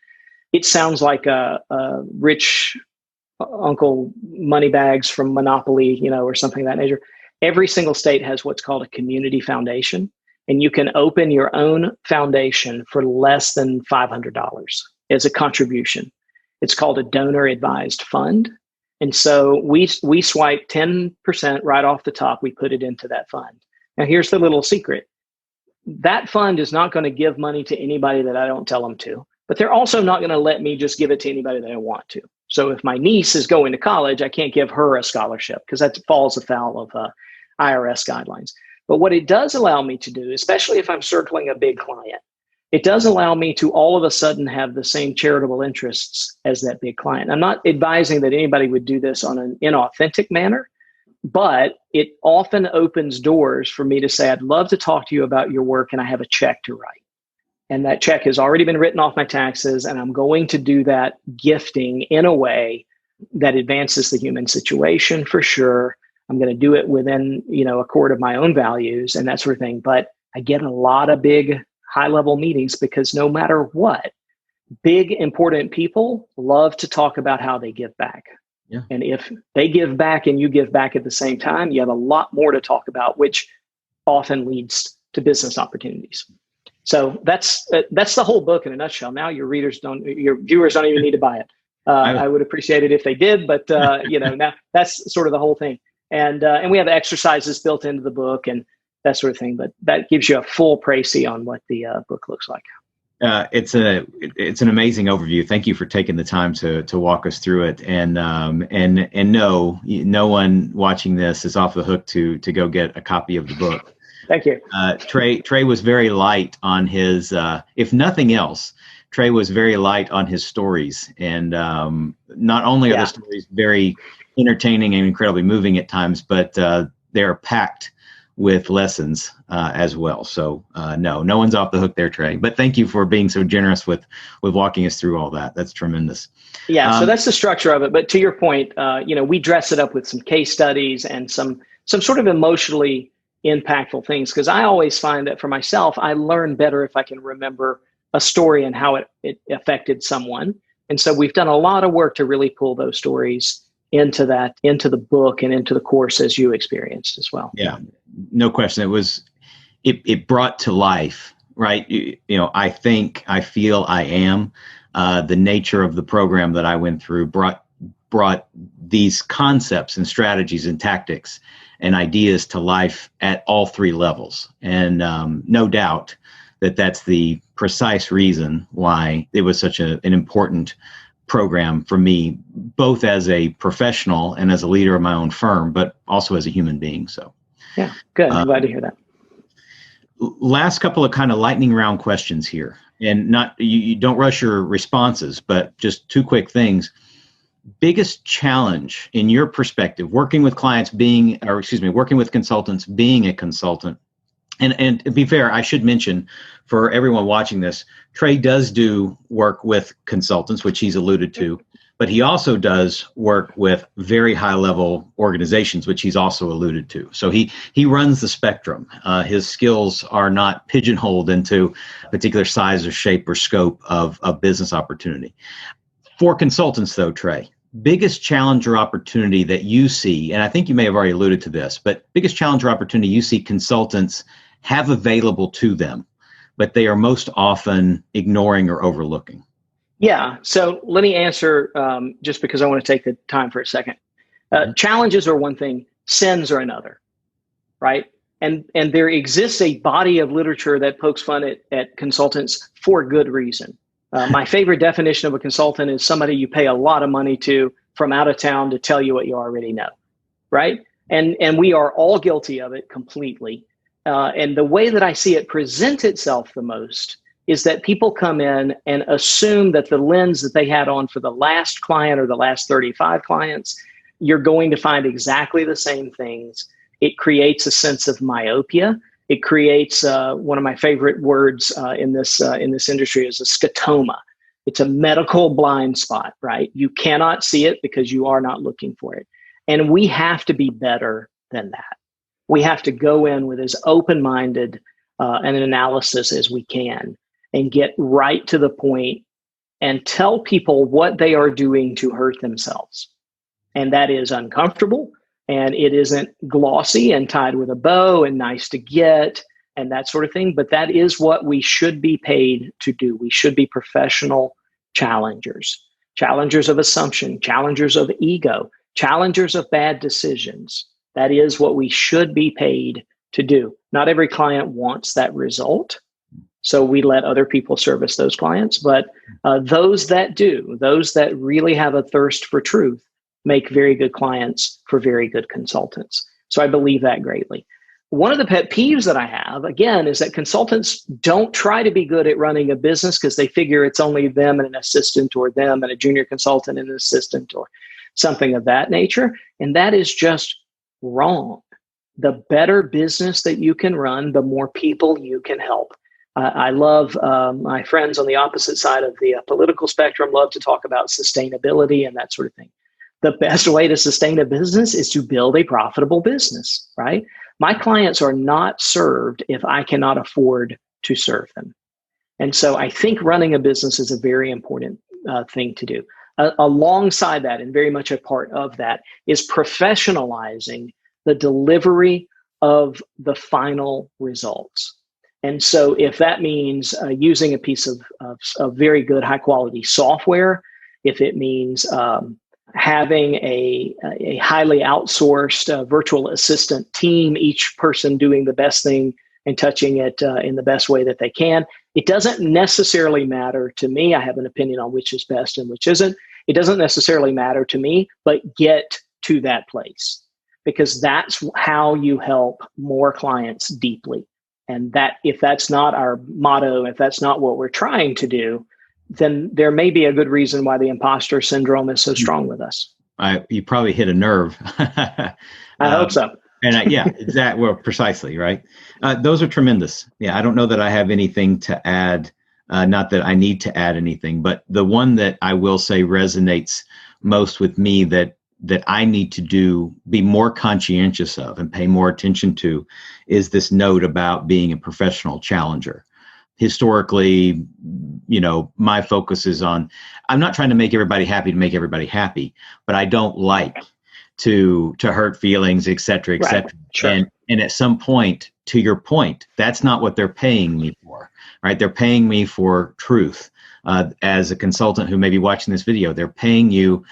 It sounds like a rich Uncle Moneybags from Monopoly, or something of that nature. Every single state has what's called a community foundation, and you can open your own foundation for less than $500 as a contribution. It's called a donor advised fund. And so we swipe 10% right off the top. We put it into that fund. Now, here's the little secret. That fund is not going to give money to anybody that I don't tell them to, but they're also not going to let me just give it to anybody that I want to. So if my niece is going to college, I can't give her a scholarship because that falls afoul of IRS guidelines. But what it does allow me to do, especially if I'm circling a big client, it does allow me to all of a sudden have the same charitable interests as that big client. I'm not advising that anybody would do this on an inauthentic manner, but it often opens doors for me to say, I'd love to talk to you about your work, and I have a check to write. And that check has already been written off my taxes, and I'm going to do that gifting in a way that advances the human situation for sure. I'm going to do it within, a core of my own values and that sort of thing. But I get a lot of big high-level meetings because no matter what, big, important people love to talk about how they give back. Yeah. And if they give back and you give back at the same time, you have a lot more to talk about, which often leads to business opportunities. So that's the whole book in a nutshell. Now your viewers don't even need to buy it. I would appreciate it if they did, but now that's sort of the whole thing. And we have exercises built into the book and that sort of thing. But that gives you a full précis on what the book looks like. It's an amazing overview. Thank you for taking the time to walk us through it. And no one watching this is off the hook to go get a copy of the book. Thank you. Trey was very light on his, if nothing else, Trey was very light on his stories. And not only are the stories very entertaining and incredibly moving at times, but they're packed with lessons as well. So no one's off the hook there, Trey. But thank you for being so generous with walking us through all that. That's tremendous. Yeah, so that's the structure of it. But to your point, we dress it up with some case studies and some sort of emotionally impactful things, because I always find that for myself, I learn better if I can remember a story and how it affected someone. And so we've done a lot of work to really pull those stories into the book and into the course as you experienced as well. Yeah, no question. It brought to life, right? I think, I feel, I am, the nature of the program that I went through brought these concepts and strategies and tactics and ideas to life at all three levels. And no doubt that's the precise reason why it was such an important program for me, both as a professional and as a leader of my own firm, but also as a human being. So, yeah, good. I'm glad to hear that. Last couple of kind of lightning round questions here, and not you don't rush your responses, but just two quick things. Biggest challenge in your perspective, working with working with consultants, being a consultant. And to be fair, I should mention for everyone watching this, Trey does do work with consultants, which he's alluded to, but he also does work with very high level organizations, which he's also alluded to. So he runs the spectrum. His skills are not pigeonholed into a particular size or shape or scope of business opportunity. For consultants though, Trey, biggest challenge or opportunity that you see, and I think you may have already alluded to this, but biggest challenge or opportunity you see consultants have available to them, but they are most often ignoring or overlooking? Yeah. So let me answer just because I want to take the time for a second. Challenges are one thing, sins are another, right? And there exists a body of literature that pokes fun at consultants for good reason. My favorite definition of a consultant is somebody you pay a lot of money to from out of town to tell you what you already know, right? And we are all guilty of it completely. And the way that I see it present itself the most is that people come in and assume that the lens that they had on for the last client or the last 35 clients, you're going to find exactly the same things. It creates a sense of myopia. It creates one of my favorite words in this industry is a scotoma. It's a medical blind spot, right? You cannot see it because you are not looking for it. And we have to be better than that. We have to go in with as open-minded an analysis as we can and get right to the point and tell people what they are doing to hurt themselves. And that is uncomfortable, and it isn't glossy and tied with a bow and nice to get and that sort of thing. But that is what we should be paid to do. We should be professional challengers, challengers of assumption, challengers of ego, challengers of bad decisions. That is what we should be paid to do. Not every client wants that result, so we let other people service those clients. But those that do, those that really have a thirst for truth, make very good clients for very good consultants. So I believe that greatly. One of the pet peeves that I have, again, is that consultants don't try to be good at running a business because they figure it's only them and an assistant, or them and a junior consultant and an assistant, or something of that nature. And that is just wrong. The better business that you can run, the more people you can help. I love my friends on the opposite side of the political spectrum love to talk about sustainability and that sort of thing. The best way to sustain a business is to build a profitable business, right? My clients are not served if I cannot afford to serve them. And so I think running a business is a very important thing to do. Alongside that, and very much a part of that, is professionalizing the delivery of the final results. And so if that means using a piece of very good, high quality software, if it means having a highly outsourced virtual assistant team, each person doing the best thing and touching it in the best way that they can. It doesn't necessarily matter to me. I have an opinion on which is best and which isn't. It doesn't necessarily matter to me, but get to that place, because that's how you help more clients deeply. And that if that's not our motto, if that's not what we're trying to do, then there may be a good reason why the imposter syndrome is so strong with us. You probably hit a nerve. I hope so. And yeah, exactly. Well, precisely, right? Those are tremendous. Yeah, I don't know that I have anything to add. Not that I need to add anything, but the one that I will say resonates most with me that I need to be more conscientious of and pay more attention to is this note about being a professional challenger. Historically, my focus is on, I'm not trying to make everybody happy to make everybody happy, but I don't like to hurt feelings, et cetera, et cetera. Right. Sure. And at some point, to your point, that's not what they're paying me for, right? They're paying me for truth. As a consultant who may be watching this video, they're paying you.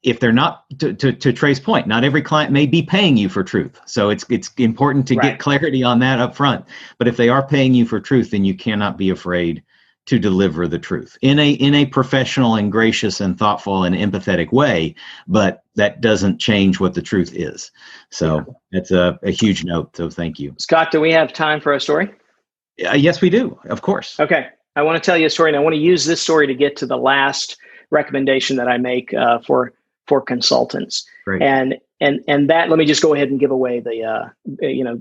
If they're not, to Trey's point, not every client may be paying you for truth. So it's important to get clarity on that up front. But if they are paying you for truth, then you cannot be afraid to deliver the truth in a professional and gracious and thoughtful and empathetic way. But that doesn't change what the truth is. So that's a huge note. So thank you. Scott, do we have time for a story? Yes, we do. Of course. Okay. I want to tell you a story, and I want to use this story to get to the last recommendation that I make for consultants. Great. And that, let me just go ahead and give away the,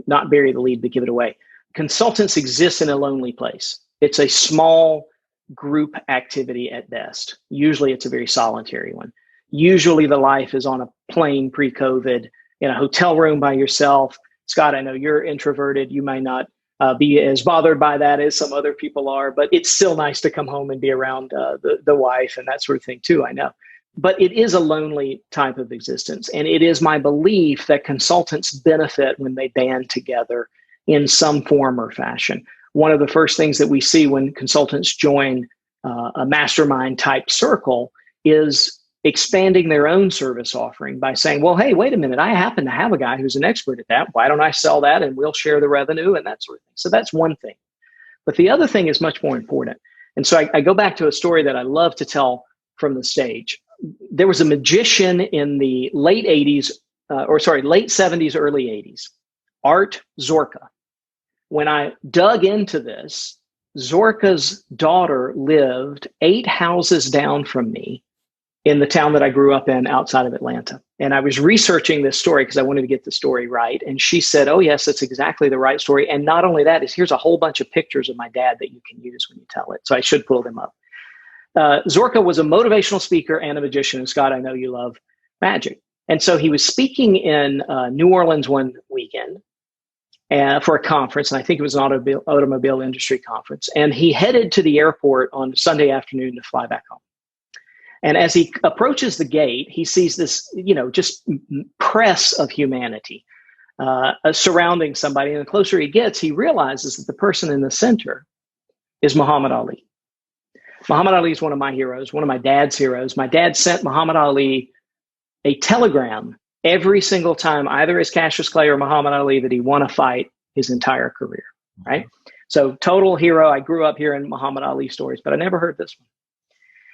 not bury the lead, but give it away. Consultants exist in a lonely place. It's a small group activity at best. Usually it's a very solitary one. Usually the life is on a plane pre-COVID in a hotel room by yourself. Scott, I know you're introverted. You might not be as bothered by that as some other people are, but it's still nice to come home and be around the wife and that sort of thing too, I know. But it is a lonely type of existence. And it is my belief that consultants benefit when they band together in some form or fashion. One of the first things that we see when consultants join a mastermind type circle is expanding their own service offering by saying, well, hey, wait a minute, I happen to have a guy who's an expert at that. Why don't I sell that and we'll share the revenue and that sort of thing. So that's one thing. But the other thing is much more important. And so I go back to a story that I love to tell from the stage. there was a magician in the late 70s, early 80s, Art Zorka. When I dug into this, Zorka's daughter lived 8 houses down from me in the town that I grew up in outside of Atlanta. And I was researching this story because I wanted to get the story right. And she said, oh, yes, that's exactly the right story. And not only that, here's a whole bunch of pictures of my dad that you can use when you tell it. So I should pull them up. Zorka was a motivational speaker and a magician. And Scott, I know you love magic. And so he was speaking in New Orleans one weekend for a conference. And I think it was an automobile industry conference. And he headed to the airport on Sunday afternoon to fly back home. And as he approaches the gate, he sees this, just press of humanity surrounding somebody. And the closer he gets, he realizes that the person in the center is Muhammad Ali. Muhammad Ali is one of my heroes, one of my dad's heroes. My dad sent Muhammad Ali a telegram every single time, either as Cassius Clay or Muhammad Ali, that he won a fight his entire career, right? So total hero. I grew up hearing Muhammad Ali stories, but I never heard this one.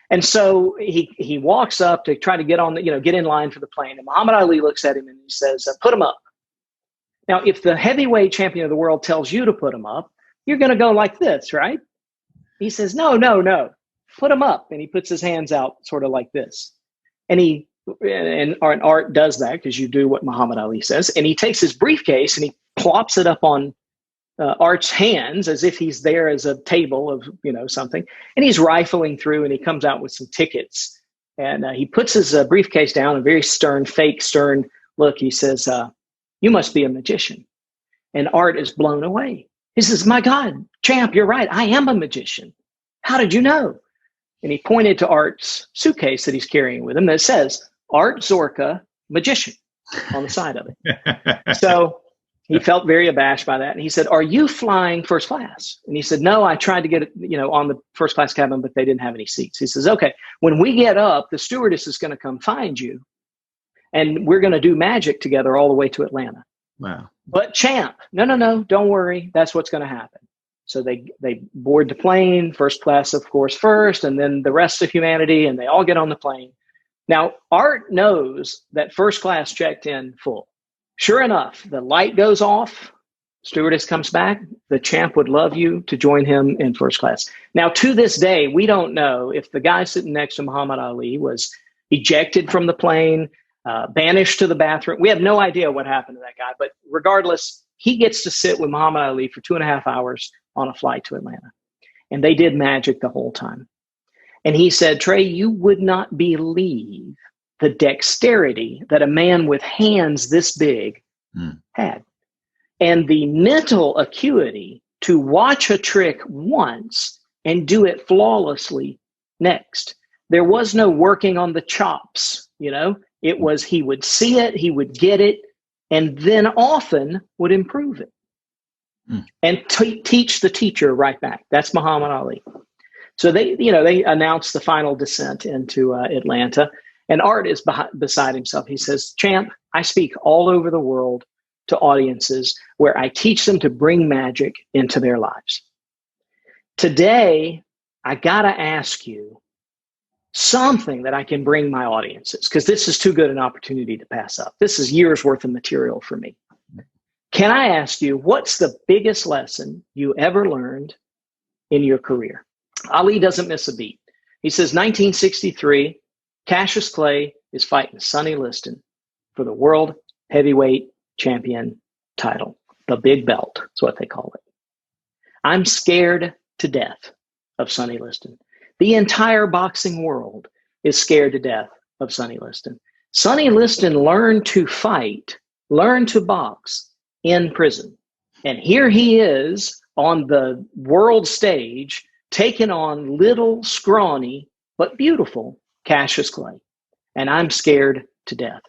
And so he walks up to try to get on get in line for the plane. And Muhammad Ali looks at him and he says, put him up. Now, if the heavyweight champion of the world tells you to put him up, you're going to go like this, right? He says, no, put him up. And he puts his hands out sort of like this. And Art does that because you do what Muhammad Ali says. And he takes his briefcase and he plops it up on Art's hands as if he's there as a table of, something. And he's rifling through and he comes out with some tickets. And he puts his briefcase down, a very fake stern look. He says, you must be a magician. And Art is blown away. He says, my God, champ, you're right. I am a magician. How did you know? And he pointed to Art's suitcase that he's carrying with him that says, Art Zorka, magician, on the side of it. So he felt very abashed by that. And he said, are you flying first class? And he said, no, I tried to get, on the first class cabin, but they didn't have any seats. He says, okay, when we get up, the stewardess is going to come find you and we're going to do magic together all the way to Atlanta. Wow. But champ, no, don't worry. That's what's going to happen. So they board the plane, first class, of course, first, and then the rest of humanity, and they all get on the plane. Now, Art knows that first class checked in full. Sure enough, the light goes off, stewardess comes back, the champ would love you to join him in first class. Now, to this day, we don't know if the guy sitting next to Muhammad Ali was ejected from the plane, banished to the bathroom. We have no idea what happened to that guy, but regardless, he gets to sit with Muhammad Ali for 2.5 hours on a flight to Atlanta. And they did magic the whole time. And he said, Trey, you would not believe the dexterity that a man with hands this big had. And the mental acuity to watch a trick once and do it flawlessly next. There was no working on the chops, It was he would see it, he would get it, and then often would improve it. And teach the teacher right back. That's Muhammad Ali. So they announced the final descent into Atlanta. And Art is beside himself. He says, champ, I speak all over the world to audiences where I teach them to bring magic into their lives. Today, I got to ask you something that I can bring my audiences, because this is too good an opportunity to pass up. This is years worth of material for me. Can I ask you, what's the biggest lesson you ever learned in your career? Ali doesn't miss a beat. He says, 1963, Cassius Clay is fighting Sonny Liston for the world heavyweight champion title. The big belt is what they call it. I'm scared to death of Sonny Liston. The entire boxing world is scared to death of Sonny Liston. Sonny Liston learned to fight, learned to box in prison. And here he is on the world stage, taking on little, scrawny, but beautiful Cassius Clay. And I'm scared to death.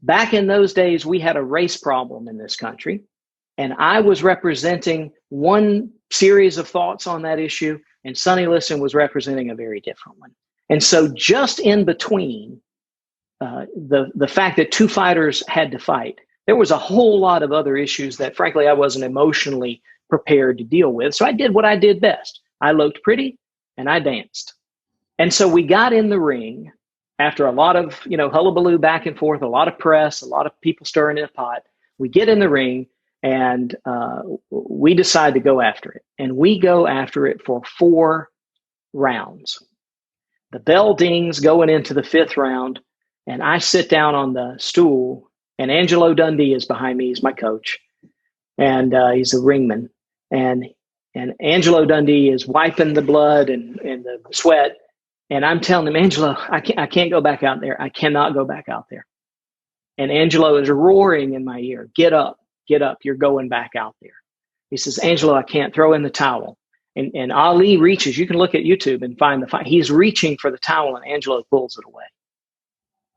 Back in those days, we had a race problem in this country. And I was representing one series of thoughts on that issue, and Sonny Liston was representing a very different one. And so just in between the fact that two fighters had to fight, there was a whole lot of other issues that, frankly, I wasn't emotionally prepared to deal with. So I did what I did best. I looked pretty and I danced. And so we got in the ring, after a lot of, hullabaloo back and forth, a lot of press, a lot of people stirring in the pot, we get in the ring and we decide to go after it. And we go after it for 4 rounds. The bell dings going into the 5th round, and I sit down on the stool, and Angelo Dundee is behind me. He's my coach, and he's a ringman. And Angelo Dundee is wiping the blood and the sweat. And I'm telling him, Angelo, I can't go back out there. I cannot go back out there. And Angelo is roaring in my ear, get up, you're going back out there. He says, Angelo, I can't, throw in the towel. And Ali reaches, you can look at YouTube and find the fight. He's reaching for the towel and Angelo pulls it away.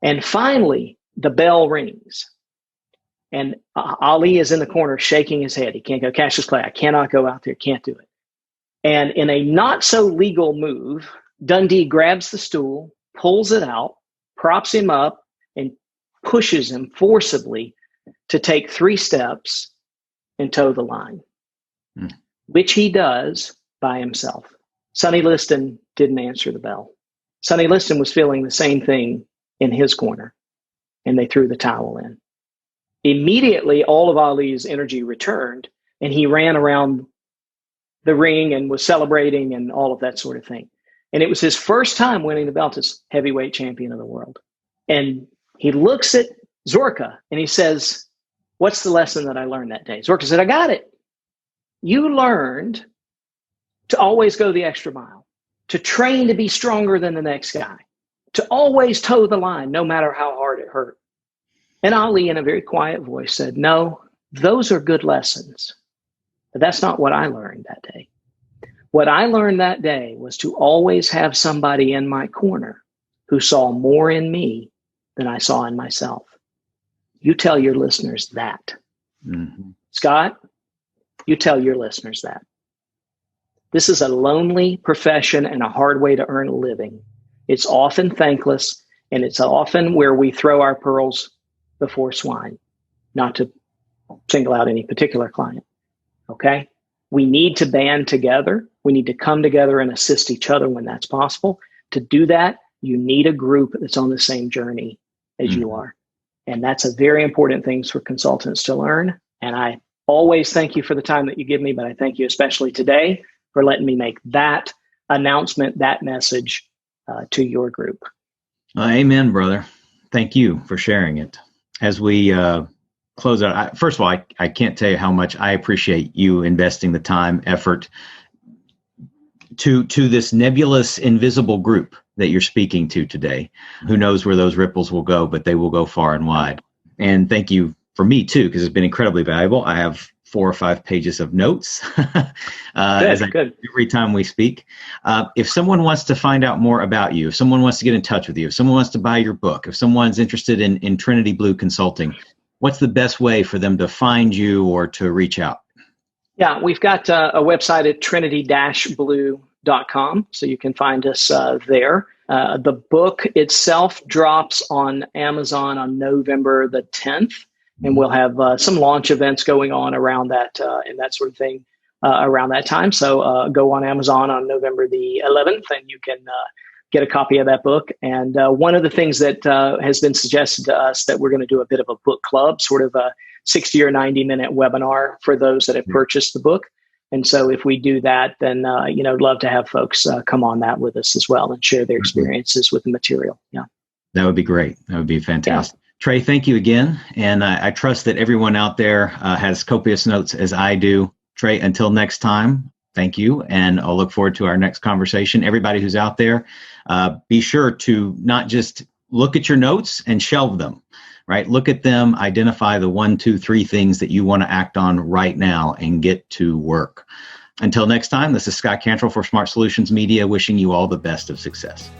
And finally, the bell rings. And Ali is in the corner shaking his head. He can't go. Cassius Clay, I cannot go out there, can't do it. And in a not so legal move, Dundee grabs the stool, pulls it out, props him up, and pushes him forcibly to take 3 steps and toe the line, which he does by himself. Sonny Liston didn't answer the bell. Sonny Liston was feeling the same thing in his corner, and they threw the towel in. Immediately, all of Ali's energy returned, and he ran around the ring and was celebrating and all of that sort of thing. And it was his first time winning the belt as heavyweight champion of the world. And he looks at Zorka and he says, what's the lesson that I learned that day? Zorka said, I got it. You learned to always go the extra mile, to train to be stronger than the next guy, to always toe the line, no matter how hard it hurt. And Ali, in a very quiet voice, said, no, those are good lessons. But that's not what I learned that day. What I learned that day was to always have somebody in my corner who saw more in me than I saw in myself. You tell your listeners that. Mm-hmm. Scott, you tell your listeners that. This is a lonely profession and a hard way to earn a living. It's often thankless, and it's often where we throw our pearls before swine, not to single out any particular client. Okay? We need to band together. We need to come together and assist each other when that's possible. To do that, you need a group that's on the same journey as you are. And that's a very important thing for consultants to learn. And I always thank you for the time that you give me, but I thank you especially today for letting me make that announcement, that message to your group. Amen, brother. Thank you for sharing it. As we close out, first of all, I can't tell you how much I appreciate you investing the time, effort to this nebulous, invisible group that you're speaking to today. Who knows where those ripples will go, but they will go far and wide. And thank you for me too, because it's been incredibly valuable. I have 4 or 5 pages of notes every time we speak. If someone wants to find out more about you, if someone wants to get in touch with you, if someone wants to buy your book, if someone's interested in Trinity Blue Consulting, what's the best way for them to find you or to reach out? Yeah, we've got a website at trinity-blue.com, so you can find us there. The book itself drops on Amazon on November the 10th, and we'll have some launch events going on around that and that sort of thing around that time. So go on Amazon on November the 11th, and you can get a copy of that book. And one of the things that has been suggested to us that we're going to do a bit of a book club, sort of a 60 or 90 minute webinar for those that have purchased the book. And so if we do that, then, I'd love to have folks come on that with us as well and share their experiences with the material. Yeah. That would be great. That would be fantastic. Yeah. Trey, thank you again. And I trust that everyone out there has copious notes as I do. Trey, until next time, thank you. And I'll look forward to our next conversation. Everybody who's out there, be sure to not just look at your notes and shelve them, right? Look at them, identify the 1, 2, 3 things that you want to act on right now and get to work. Until next time, this is Scott Cantrell for Smart Solutions Media, wishing you all the best of success.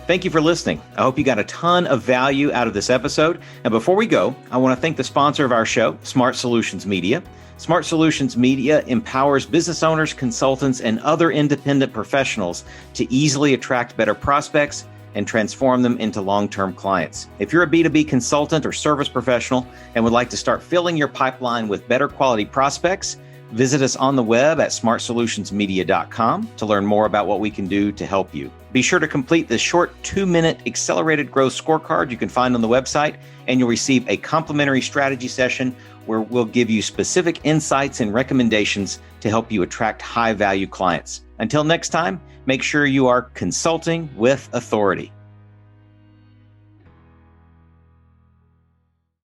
Thank you for listening. I hope you got a ton of value out of this episode. And before we go, I want to thank the sponsor of our show, Smart Solutions Media. Smart Solutions Media empowers business owners, consultants, and other independent professionals to easily attract better prospects and transform them into long-term clients. If you're a B2B consultant or service professional and would like to start filling your pipeline with better quality prospects, Visit us on the web at smartsolutionsmedia.com to learn more about what we can do to help you. Be sure to complete the short 2-minute accelerated growth scorecard you can find on the website, and you'll receive a complimentary strategy session where we'll give you specific insights and recommendations to help you attract high-value clients. Until next time, make sure you are consulting with authority.